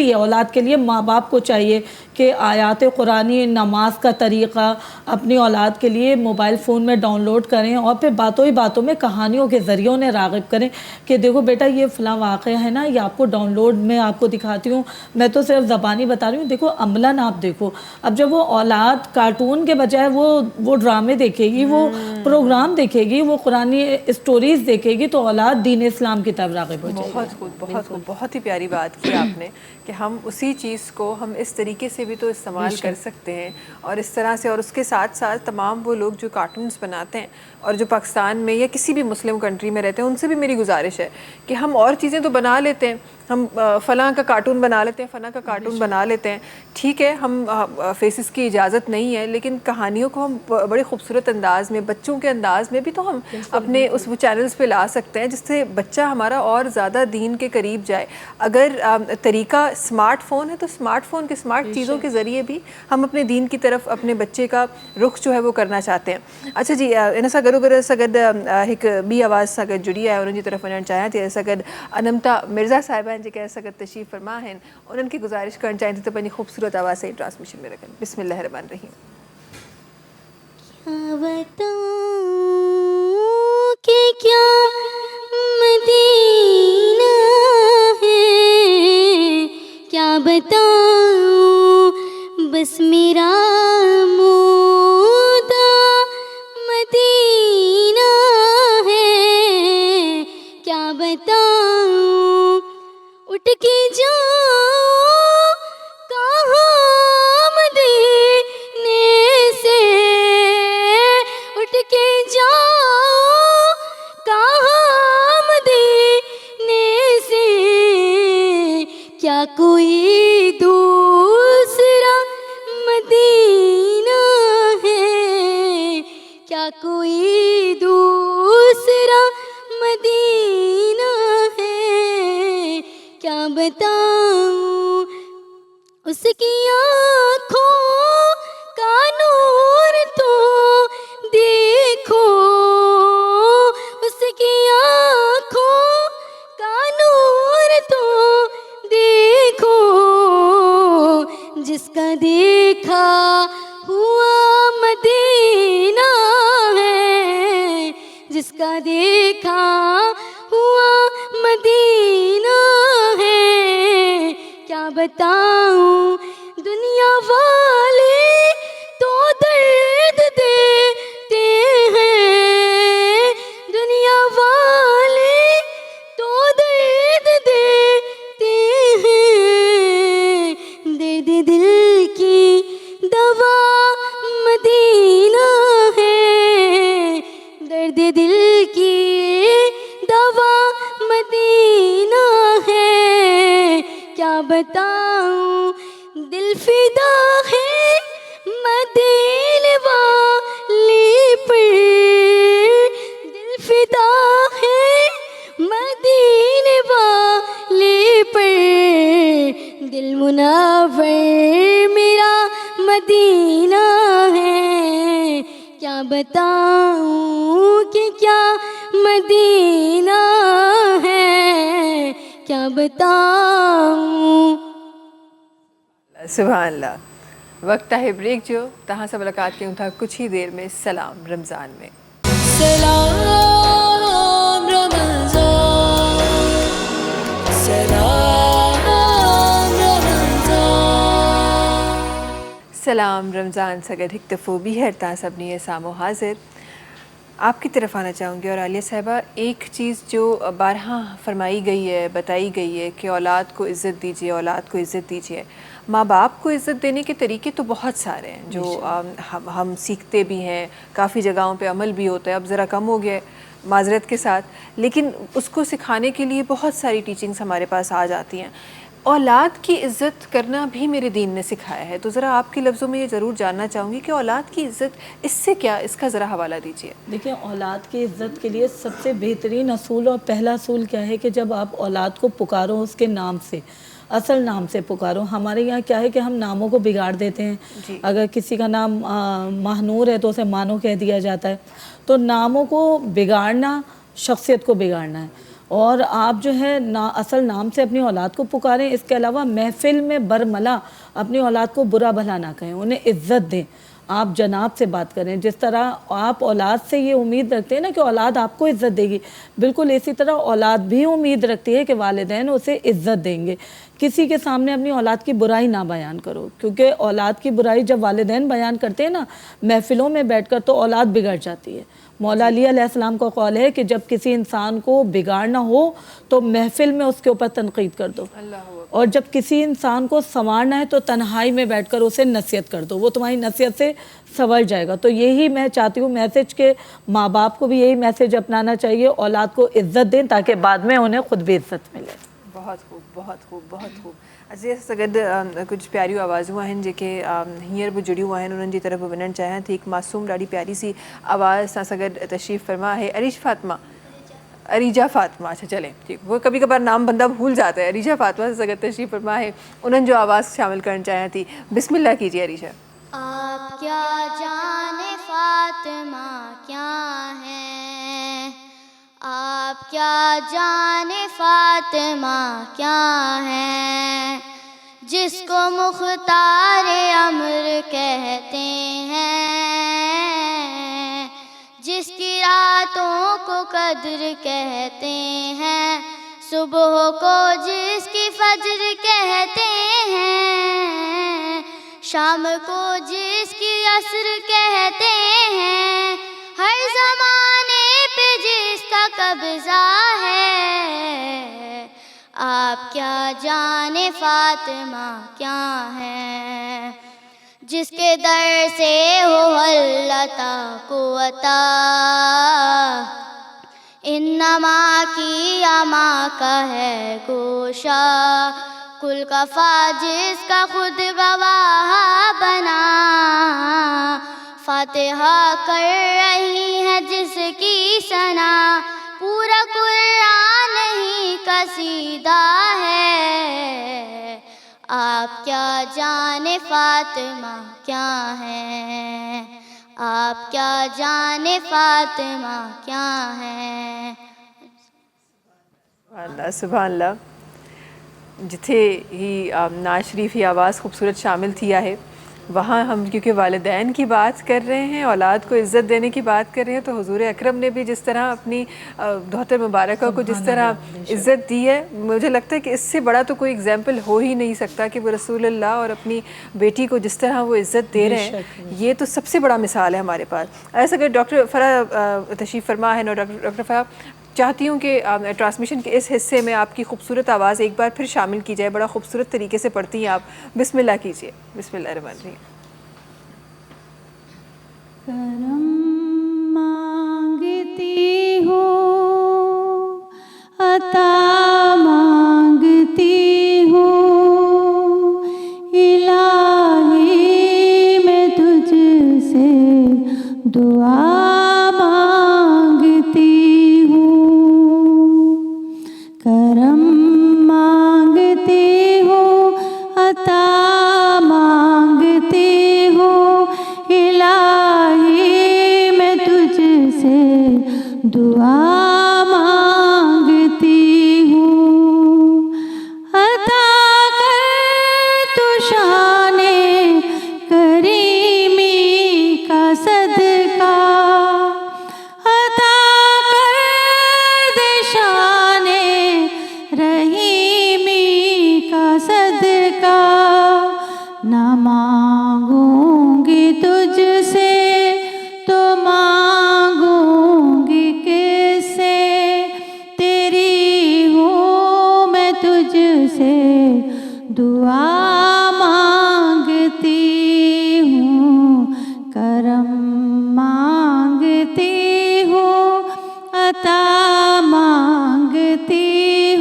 لیے ماں باپ کو چاہیے کہ آیات قرآنی, نماز کا طریقہ اپنی اولاد کے لیے موبائل فون میں ڈاؤن لوڈ کریں, اور پھر باتوں ہی باتوں میں کہانیوں کے ذریعے انہیں راغب کریں کہ دیکھو بیٹا یہ فلاں واقعہ ہے نا, یہ آپ کو ڈاؤن لوڈ میں آپ کو دکھاتی ہوں, میں تو صرف زبانی بتا رہی ہوں, دیکھو عملاً آپ دیکھو. اب جب وہ اولاد کارٹون کے بجائے وہ ڈرامے دیکھے گی, وہ پروگرام دیکھے گی, وہ قرآنی اسٹوریز دیکھے گی, تو اولاد دین اسلام کی طرف راغب ہو جائے گی. بہت ہی پیاری بات کی آپ نے کہ ہم اسی چیز کو ہم اس طریقے سے بھی تو استعمال کر سکتے ہیں, اور اس طرح سے. اور اس کے ساتھ ساتھ تمام وہ لوگ جو کارٹونز بناتے ہیں اور جو پاکستان میں یا کسی بھی مسلم کنٹری میں رہتے ہیں, ان سے بھی میری گزارش ہے کہ ہم اور چیزیں تو بنا لیتے ہیں, ہم فلاں کا کارٹون بنا لیتے ہیں, فلاں کا کارٹون بنا لیتے ہیں, ٹھیک ہے, ہم فیسز کی اجازت نہیں ہے, لیکن کہانیوں کو ہم بڑے خوبصورت انداز میں, بچوں کے انداز میں بھی تو ہم اپنے اس وہ چینلز پہ لا سکتے ہیں, جس سے بچہ ہمارا اور زیادہ دین کے قریب جائے. اگر طریقہ اسمارٹ فون ہے تو اسمارٹ فون کے اسمارٹ چیزوں کے ذریعے بھی ہم اپنے دین کی طرف اپنے بچے کا رخ جو ہے وہ کرنا چاہتے ہیں. اچھا جی, ان سا گرو سگد ایک بی آواز سگد جڑی ہے, انہوں کی طرف وجن چاہیں تھے سگد انمتا مرزا صاحبان جی کہ سگد تشریف فرما ہیں, انہوں کی گزارش کرنا چاہیں تھے تو اپنی خوبصورت آواز سے ٹرانسمیشن میں رکھیں. بسم اللہ الرحمن الرحیم. کیا بتاؤں کہ کیا مدینہ ہے, کیا بتاؤں بس میرا مودہ مدینہ ہے, کیا بتاؤں اٹھ کے جاؤں کہاں مدینے سے, اٹھ کے جاؤں کہاں مدینے سے, کیا کوئی دوسرا مدینہ ہے, کیا کوئی دوسرا مدینہ ہے, کیا بتاؤں اس کی آنکھوں بتاؤں دنیا والے تو درد دیتے ہیں، دنیا والے تو درد دیتے ہیں، درد دل کی دوا مدینہ ہے، درد دل کی دوا مدینہ ہے، کیا بتاؤں دل فدا ہے مدینے والی پر، دل فدا ہے مدینے والی پر، دل منور میرا مدینہ ہے، کیا بتاؤں کہ کیا مدینہ ہے، کیا بتاؤں. سبحان اللہ. وقت ہے بریک جو تہاں سے ملاقات کیوں تھا کچھ ہی دیر میں سلام رمضان میں. سلام رمضان، سلام رمضان. سلام رمضان سگد ہکتفو بیہر تا سبنی سامو حاضر. آپ کی طرف آنا چاہوں گی. اور عالیہ صاحبہ ایک چیز جو بارہا فرمائی گئی ہے، بتائی گئی ہے کہ اولاد کو عزت دیجیے، اولاد کو عزت دیجیے. ماں باپ کو عزت دینے کے طریقے تو بہت سارے ہیں جو ہم سیکھتے بھی ہیں، کافی جگہوں پہ عمل بھی ہوتا ہے، اب ذرا کم ہو گیا ہے معذرت کے ساتھ، لیکن اس کو سکھانے کے لیے بہت ساری ٹیچنگز ہمارے پاس آ جاتی ہیں. اولاد کی عزت کرنا بھی میرے دین نے سکھایا ہے، تو ذرا آپ کے لفظوں میں یہ ضرور جاننا چاہوں گی کہ اولاد کی عزت اس سے کیا، اس کا ذرا حوالہ دیجیے. دیکھیں اولاد کی عزت کے لیے سب سے بہترین اصول اور پہلا اصول کیا ہے کہ جب آپ اولاد کو پکارو اس کے نام سے، اصل نام سے پکارو. ہمارے یہاں کیا ہے کہ ہم ناموں کو بگاڑ دیتے ہیں. اگر کسی کا نام ماہنور ہے تو اسے مانو کہہ دیا جاتا ہے. تو ناموں کو بگاڑنا شخصیت کو بگاڑنا ہے. اور آپ جو ہے اصل نام سے اپنی اولاد کو پکاریں. اس کے علاوہ محفل میں برملا اپنی اولاد کو برا بھلا نہ کہیں، انہیں عزت دیں. آپ جناب سے بات کریں. جس طرح آپ اولاد سے یہ امید رکھتے ہیں نا کہ اولاد آپ کو عزت دے گی، بالکل اسی طرح اولاد بھی امید رکھتی ہے کہ والدین اسے عزت دیں گے. کسی کے سامنے اپنی اولاد کی برائی نہ بیان کرو، کیونکہ اولاد کی برائی جب والدین بیان کرتے ہیں نا محفلوں میں بیٹھ کر تو اولاد بگڑ جاتی ہے. مولا علی علیہ السلام کا قول ہے کہ جب کسی انسان کو بگاڑنا ہو تو محفل میں اس کے اوپر تنقید کر دو، اور جب کسی انسان کو سنوارنا ہے تو تنہائی میں بیٹھ کر اسے نصیحت کر دو، وہ تمہاری نصیحت سے سنور جائے گا. تو یہی میں چاہتی ہوں میسج کہ ماں باپ کو بھی یہی میسج اپنانا چاہیے، اولاد کو عزت دیں تاکہ بعد میں انہیں خود بھی عزت ملے. بہت خوب، بہت خوب، بہت خوب. اچھا سگد کچھ پیاریوں آوازوں ہیں جے ہیر بھی جڑیوں ہیں انہوں کی طرف ونن چاہیں تھی. ایک معصوم ڈاڑی پیاری سی آواز سا سگد تشریف فرما ہے اریجا فاطمہ. اچھا چلیں ٹھیک، وہ کبھی کبھار نام بندہ بھول جاتا ہے. اریجا فاطمہ سے سگد تشریف فرما ہے، انہوں جو آواز شامل کرنا چاہیں تھی. بسم اللہ کیجیے اریجا. آپ کیا جانے فاطمہ کیا ہے، آپ کیا جانے فاطمہ کیا ہے، جس کو مختار امر کہتے ہیں، جس کی راتوں کو قدر کہتے ہیں، صبح کو جس کی فجر کہتے ہیں، شام کو جس کی عصر کہتے ہیں، ہر زمانے پہ جس کا قبضہ ہے. آپ کیا جانے فاطمہ کیا ہے، جس کے در سے ہو اللہ قوتا، انما کی اما کا ہے گوشہ، کل کفا جس کا خود گواہ بنا، فاتحہ کر رہی ہے جس کی ثنا، پورا قرآن ہی قصیدہ ہے. آپ کیا جانے فاطمہ کیا ہے، آپ کیا جانے فاطمہ کیا ہے. اللہ سبحان اللہ. جتھے ہی ناز شریف ہی آواز خوبصورت شامل تھیا ہے وہاں ہم کیونکہ والدین کی بات کر رہے ہیں، اولاد کو عزت دینے کی بات کر رہے ہیں، تو حضور اکرم نے بھی جس طرح اپنی دختر مبارکہ کو جس طرح عزت دی ہے، مجھے لگتا ہے کہ اس سے بڑا تو کوئی اگزامپل ہو ہی نہیں سکتا کہ وہ رسول اللہ اور اپنی بیٹی کو جس طرح وہ عزت دے رہے ہیں. یہ تو سب سے بڑا مثال ہے ہمارے پاس. ایسا کہ ڈاکٹر فرح تشریف فرما ہے نا، ڈاکٹر فرح چاہتی ہوں کہ ٹرانسمیشن کے اس حصے میں آپ کی خوبصورت آواز ایک بار پھر شامل کی جائے. بڑا خوبصورت طریقے سے پڑھتی ہیں آپ. بسم اللہ کیجیے. بسم اللہ الرحمن الرحیم. کرم مانگتی ہوں، عطا مانگتی ہوں، الہی میں تجھ سے دعا مانگتی ہوں. کرم مانگتی ہوں، عطا مانگتی ہوں، الہی میں تجھ سے دعا مانگتی ہوں. عطا کر تو شان کریمی کا صدقہ، عطا کر دے شان رحیمی کا صدقہ. نہ مانگوں گی تجھ سے تو مانگوں گی کس سے، تیری ہوں میں تجھ سے دعا مانگتی ہوں. کرم مانگتی ہوں، عطا مانگتی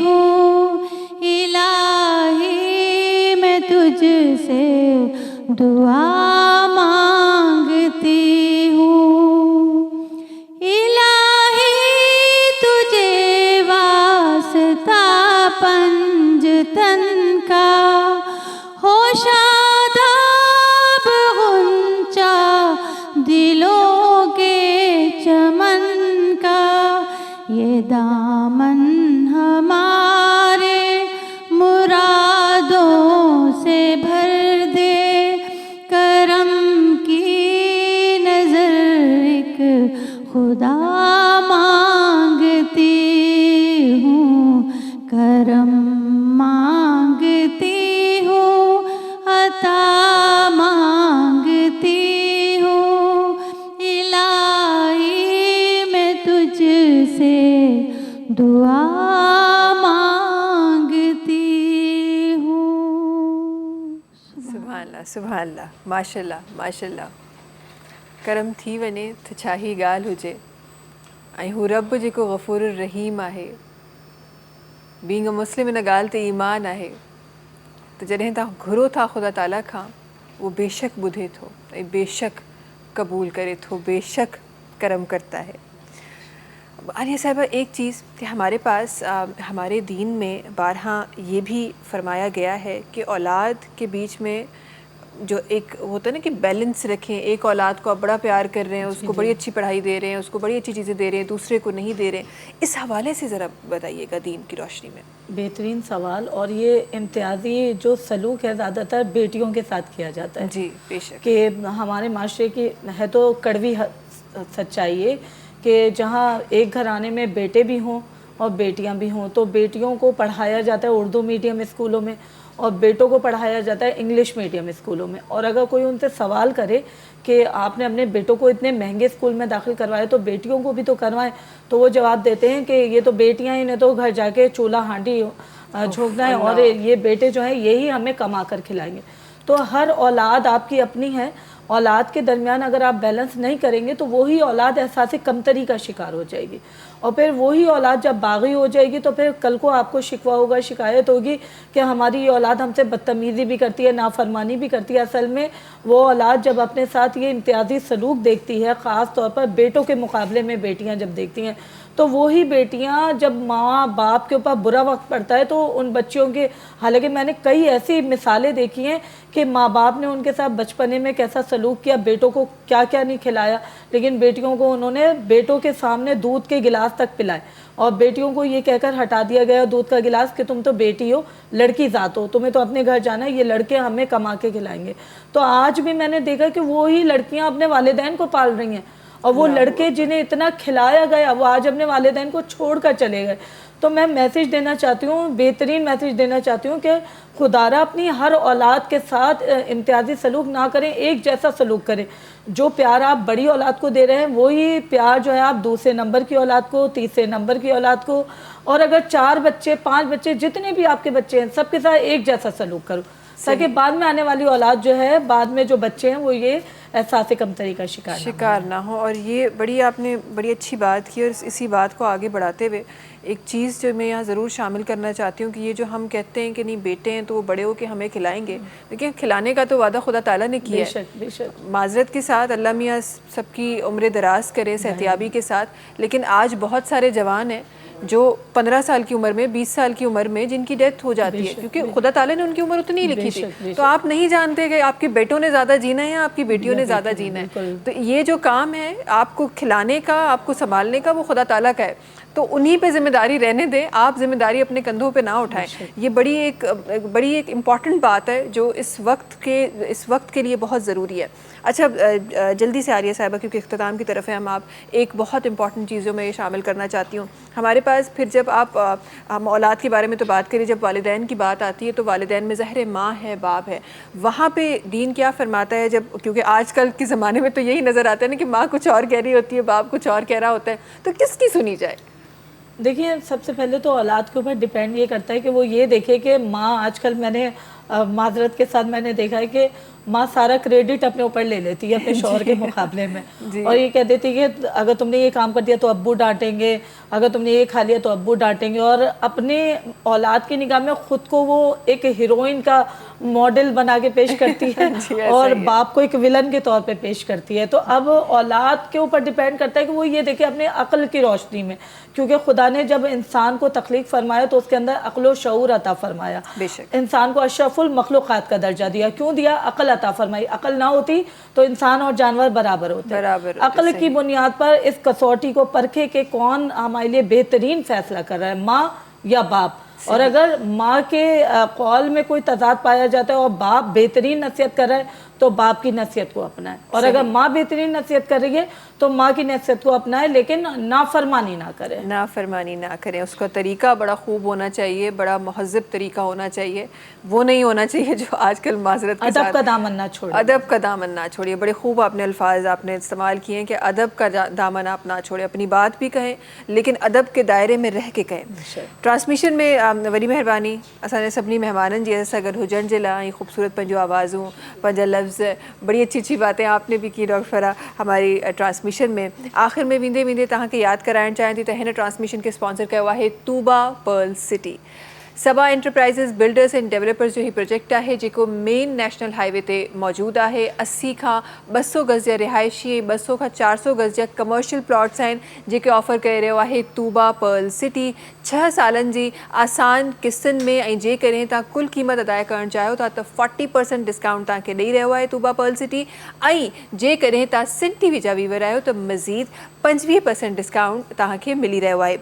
ہوں، الہی میں تجھ سے دعا مانگتی ہوں. الہی تجھے واسطہ پنجتن کا، ہو شاداب غنچہ دلوں کے چمن کا. یہ دامن ہمارے مرادوں سے بھر دے، کرم کی نظر ایک خدا مانگتی ہوں. کرم مانگتی ہوں، عطا مانگتی ہوں، الہی میں تجھ سے دعا مانگتی ہوں. سبحان اللہ سبحان اللہ. ماشاء اللہ ماشاء اللہ. کرم تھی ونے تو چھاہی گال ہوجے ऐं हू रब जेको गफ़ूर रहीम आहे. बीइंग अ मुस्लिम इन ॻाल्हि ते ईमान आहे त जॾहिं तव्हां घुरो था ख़ुदा ताला खां, वो बेशक ॿुधे थो ऐं बेशक क़बूल करे थो, बेशक करम करता है. आलिया साहिबा, एक चीज़ कि हमारे पास हमारे दीन में बारहा ये भी फरमाया गया है कि औलाद के बीच में जो एक होता है ना कि बैलेंस रखें. एक औलाद को आप बड़ा प्यार कर रहे हैं, उसको बड़ी अच्छी पढ़ाई दे रहे हैं, उसको बड़ी अच्छी चीज़ें दे रहे हैं, दूसरे को नहीं दे रहे हैं. इस हवाले से ज़रा बताइएगा दीन की रोशनी में. बेहतरीन सवाल. और ये इम्तियाज़ी जो सलूक है ज़्यादातर बेटियों के साथ किया जाता है. जी बेशक. कि हमारे माशरे की है तो कड़वी सच्चाई है कि जहाँ एक घराने में बेटे भी हों और बेटियां भी हों, तो बेटियों को पढ़ाया जाता है उर्दू मीडियम स्कूलों में और बेटों को पढ़ाया जाता है इंग्लिश मीडियम स्कूलों में. और अगर कोई उनसे सवाल करे कि आपने अपने बेटों को इतने महंगे स्कूल में दाखिल करवाया तो बेटियों को भी तो करवाएं, तो वो जवाब देते हैं कि ये तो बेटियां ही, ने तो घर जाके चूल्हा हांडी झोंकना है और ये बेटे जो हैं यही हमें कमा कर खिलाएंगे. तो हर औलाद आपकी अपनी है. औलाद के दरमियान अगर आप बैलेंस नहीं करेंगे तो वही औलाद एहसास कमतरी का शिकार हो जाएगी और फिर वही औलाद जब बागी हो जाएगी तो फिर कल को आपको शिकवा होगा, शिकायत होगी कि हमारी ये औलाद हमसे बदतमीज़ी भी करती है, नाफरमानी भी करती है. असल में वो औलाद जब अपने साथ ये इम्तियाजी सलूक देखती है, ख़ास तौर पर बेटों के मुकाबले में बेटियां जब देखती हैं, तो वही बेटियां जब माँ बाप के ऊपर बुरा वक्त पड़ता है तो उन बच्चियों के, हालांकि मैंने कई ऐसी मिसालें देखी हैं कि माँ बाप ने उनके साथ बचपने में कैसा सलूक किया, बेटों को क्या क्या नहीं खिलाया, लेकिन बेटियों को उन्होंने बेटों के सामने दूध के गिलास तक पिलाए और बेटियों को ये कहकर हटा दिया गया दूध का गिलास कि तुम तो बेटी हो, लड़की ज़ात हो, तुम्हें तो अपने घर जाना है, ये लड़के हमें कमा के खिलाएंगे। तो आज भी मैंने देखा कि वो ही लड़कियां अपने वालिदैन को पाल रही हैं और वो लड़के जिन्हें इतना खिलाया गया वो आज अपने वालिदैन को छोड़कर चले गए। तो मैं मैसेज देना चाहती हूँ, बेहतरीन मैसेज देना चाहती हूँ कि खुदारा अपनी हर औलाद के साथ इम्तियाजी सलूक ना करें, एक जैसा सलूक करें। जो प्यार आप बड़ी औलाद को दे रहे हैं वही प्यार जो है आप दूसरे नंबर की औलाद को, तीसरे नंबर की औलाद को, और अगर 4 बच्चे 5 बच्चे जितने भी आपके बच्चे हैं सबके साथ एक जैसा सलूक करो, ताकि बाद में आने वाली औलाद जो है, बाद में जो बच्चे हैं वो ये एहसास कमतरी का शिकार ना हो। और ये आपने बड़ी अच्छी बात की। और इसी बात को आगे बढ़ाते हुए एक चीज़ जो मैं यहाँ ज़रूर शामिल करना चाहती हूँ कि ये जो हम कहते हैं कि नहीं बेटे हैं तो वो बड़े हो के हमें खिलाएंगे, देखिए खिलाने का तो वादा खुदा ताला ने किया है, माजरत के साथ, अल्लाह मियाँ सबकी उम्र दराज करे सेहतियाबी के साथ। लेकिन आज बहुत सारे जवान हैं जो 15 साल की उम्र में, 20 साल की उम्र में जिनकी डेथ हो जाती है, क्योंकि खुदा ताला ने उनकी उम्र उतनी ही लिखी थी। तो आप नहीं जानते कि आपके बेटों ने ज़्यादा जीना है या आपकी बेटियों ने ज़्यादा जीना है। तो ये जो काम है आपको खिलाने का, आपको संभालने का, वो खुदा ताला का है। तो उन्हीं पे जिम्मेदारी रहने दें, आप जिम्मेदारी अपने कंधों पे ना उठाएं। ये बड़ी एक इम्पॉर्टेंट बात है जो इस वक्त के लिए बहुत ज़रूरी है। अच्छा, जल्दी से आर्या साहिबा, क्योंकि इख्तिताम की तरफ है हम, आप एक बहुत इंपॉर्टेंट चीज़ों में ये शामिल करना चाहती हूँ। हमारे पास फिर जब हम औलाद के बारे में तो बात करें, जब वालिदैन की बात आती है तो वालिदैन में ज़ाहिर माँ है, बाप है, वहाँ पे दीन क्या फरमाता है? जब क्योंकि आजकल के ज़माने में तो यही नज़र आता है ना कि माँ कुछ और कह रही होती है, बाप कुछ और कह रहा होता है, तो किसकी सुनी जाए? देखिए, सबसे पहले तो औलाद के ऊपर डिपेंड ये करता है कि वो ये देखे कि माँ, आजकल मैंने माजरत के साथ मैंने देखा है कि माँ सारा क्रेडिट अपने ऊपर ले लेती है अपने शौहर के मुकाबले में, और ये कह देती है कि अगर तुमने ये काम कर दिया तो अब्बू डांटेंगे, अगर तुमने ये खा लिया तो अब्बू डांटेंगे, और अपने औलाद की निगाह में ख़ुद को वो एक हीरोइन का मॉडल बना के पेश करती है और बाप को एक विलन के तौर पे पेश करती है। तो अब औलाद के ऊपर डिपेंड करता है कि वो ये देखे अपने अक्ल की रोशनी में, क्योंकि खुदा ने जब इंसान को तख्लीक फरमाया तो उसके अंदर अक्ल व शऊर अता फरमाया, इंसान को अशरफुल मखलूक़ात का दर्जा दिया। क्यों दिया? अक्ल अता फरमाई। अक्ल ना होती तो इंसान और जानवर बराबर होते। अक्ल की बुनियाद पर इस कसौटी को परखे के कौन हमारे लिए बेहतरीन फैसला कर रहा है, माँ या बाप। और अगर माँ के कौल में कोई तजाद पाया जाता है और बाप बेहतरीन नसीहत कर रहा है तो बाप की नसीहत को अपनाएं, और अगर माँ बेहतरीन नसीहत कर रही है तो माँ की नसीहत को अपनाएं, लेकिन नाफरमानी ना करें। नाफरमानी ना करें। उसका तरीका बड़ा खूब होना चाहिए, बड़ा महज़ब तरीका होना चाहिए, वो नहीं होना चाहिए जो आजकल माजरत के साथ अदब का दामन ना छोड़िए। अदब का दामन ना छोड़िए। बड़े खूब आपने अल्फाज आपने इस्तेमाल किए हैं कि अदब का दामन आप ना छोड़ें, अपनी बात भी कहें लेकिन अदब के दायरे में रह के कहें। ट्रांसमिशन में वरी मेहरबानी असां सभिनी मेहमाननि जी सां गॾु हुजण जे लाइ, ख़ूबसूरत पंहिंजूं आवाज़ूं, पंहिंजा लफ़्ज़, बड़ी अच्छी अच्छी बातें आपने भी की डॉक्टर फरा हमारी ट्रांसमिशन में। आखिर में वेंदे वेंदे तव्हांखे यादि कराइणु चाहियां थी त हिन ट्रांसमिशन खे स्पॉन्सर कयो आहे Tooba Pearl City. Saba enterprises builders and developers जो ही प्रोजेक्ट है जो मेन नेशनल हाईवे ते मौजूद है। 80 खां 200 गज़ जा रिहायशी, 200 खां 400 गज़ जा कमर्शियल प्लॉट्स जो ऑफर कर रहो है तूबा पर्ल सिटी। 6 सालन जी आसान किस्तनि में, ऐं जेकॾहिं तव्हां कुल क़ीमत अदा करणु चाहियो था तो 40% डिस्काउंट तव्हांखे ॾेई रहियो आहे तूबा पर्ल सिटी। ऐं जेकॾहिं तव्हां सिन टीवी जा व्यूवर आहियो तो मज़ीद 25% डिस्काउंट तव्हांखे मिली रहियो आहे।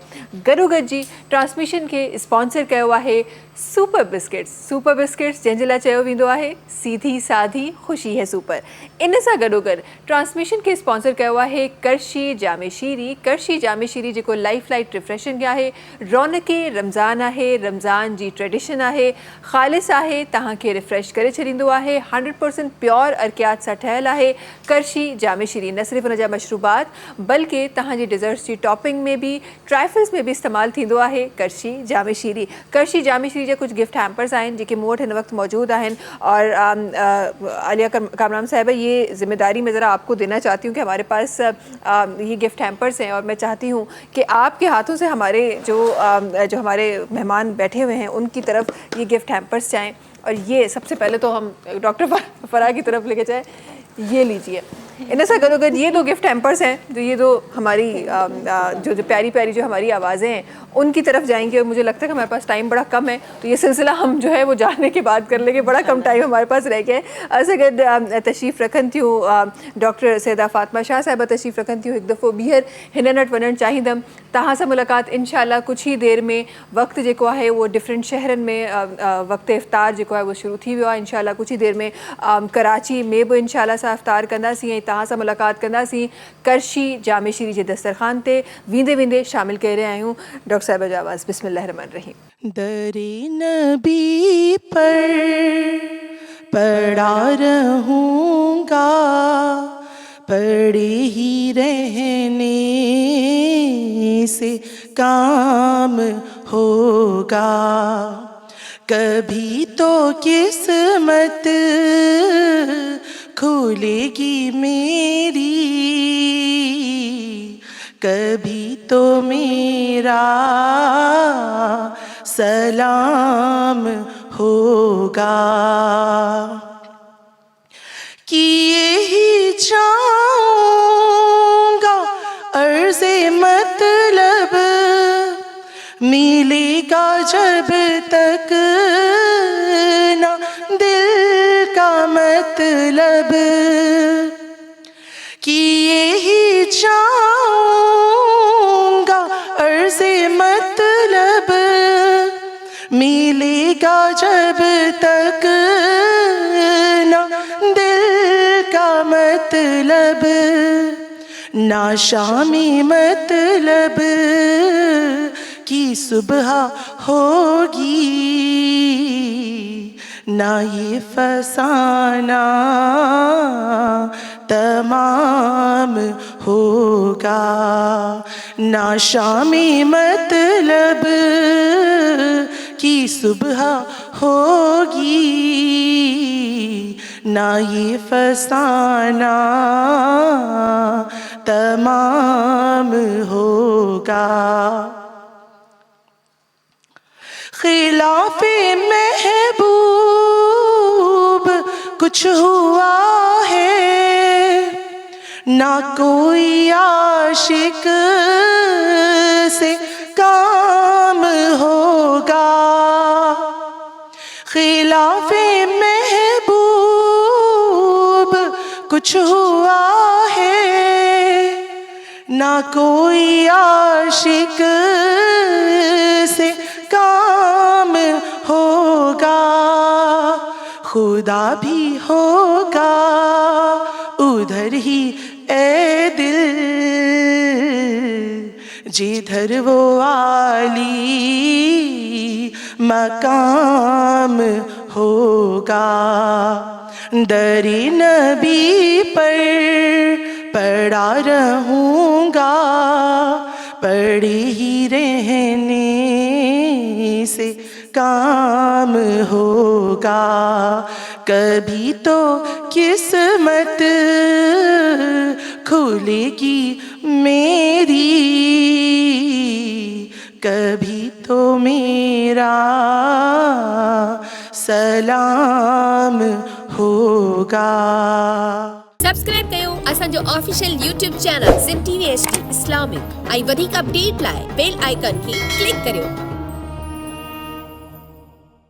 गॾोगॾु जी ट्रांसमिशन के स्पॉन्सर कयो आहे सुपर बिस्किट्स। सुपर बिस्किट्स जंहिंजे लाइ चयो वेंदो आहे सीधी साधी ख़ुशी है सुपर। इन सां गॾोगॾु ट्रांसमिशन के स्पॉन्सर कयो आहे करशी जामे शीरी। करशी जामे शीरी जेको लाइफ लाइट रिफ्रेशिंग आहे, रौनके रमज़ान आहे, रमज़ान जी ट्रेडिशन आहे, ख़ालिस आहे, तव्हांखे रिफ्रेश करे छॾींदो आहे, 100% प्योर अर्कियात सां ठहियल आहे। करशी जामे शीरी न सिर्फ़ु उनजा मशरूबात बल्कि तव्हांजी डिज़र्ट्स जी टॉपिंग में भी, ट्राइफल्स में भी इस्तेमालु थींदो आहे करशी जामे शीरी। करशी जामे शीरी जा कुछ गिफ्ट हैम्पर्स आहिनि जेके मूं वटि हिन वक्त मौजूद आहिनि। और आलिया कामरान साहिबा, ये जिम्मेदारी मैं ज़रा आपको देना चाहती हूँ कि हमारे पास ये गिफ्ट हैम्पर्स हैं और मैं चाहती हूँ कि आपके हाथों से हमारे जो हमारे मेहमान बैठे हुए हैं उनकी तरफ ये गिफ्ट हैम्पर्स जाएँ। और ये सबसे पहले तो हम डॉक्टर फराह की तरफ लेके जाएँ। ये लीजिए, ان ایسا کرو کہ یہ دو گفٹ ہیمپرس ہیں تو یہ دو ہماری جو پیاری پیاری جو ہماری آوازیں ہیں ان کی طرف جائیں گے. اور مجھے لگتا ہے کہ ہمارے پاس ٹائم بڑا کم ہے تو یہ سلسلہ ہم جو ہے وہ جانے کے بعد کر لیں گے, بڑا کم ٹائم ہمارے پاس رہ گیا ہے. اگر تشریف رکھن تھیوں ڈاکٹر سیدہ فاطمہ شاہ صاحبہ تشریف رکھن تھیوں ایک دفعہ بیہر ہننٹ وننٹ چاہیدم تہاں سے ملاقات انشاءاللہ کچھ ہی دیر میں. وقت جو ہے وہ ڈفرینٹ شہرن میں وقت افطار جو ہے وہ شروع تھی ویو ہے. انشاءاللہ کچھ ہی دیر میں کراچی میں بھی انشاءاللہ سا افطار کندا سی تہاں سے ملاقات کندا سی کرشی جامع شری جے دسترخوان تے ویندے ویندے شامل کہہ رہے آئے ہوں. ڈاکٹر صاحبہ جاواز بسم اللہ الرحمن الرحیم. در نبی پر پڑا رہوں گا, پڑے ہی رہنے سے کام ہوگا, کبھی تو قسمت کھولے گی میری, کبھی تو میرا سلام ہوگا. کیے ہی جاؤں گا عرض مطلب, ملے گا جب تک نہ دل کا مطلب. کیے ہی جاؤں گا عرض مطلب, ملے گا جب تک نہ دل کا مطلب, نہ شامی مطلب کی صبح ہوگی, نہ یہ فسانہ تمام ہوگا, نہ شامی مطلب کی صبح ہوگی, نہ یہ فسانہ تمام ہوگا. خلاف محبوب کچھ ہوا ہے, نہ کوئی عاشق سے کام ہوگا. خلاف محبوب کچھ ہوا ہے, نہ کوئی عاشق سے کام ہوگا. خدا بھی ہوگا ادھر ہی اے دل, جدھر وہ عالی مقام ہوگا. در نبی پر پڑا رہوں گا, پڑے ہی رہنے سے کام ہوگا, کبھی تو قسمت کھلے گی میری, کبھی تو میرا سلام ہوگا. سبسکرائب कयो असांजो official YouTube channel Sindh TV HD Islamic ऐं वधीक अपडेट लाइ बेल आइकन खे क्लिक करियो.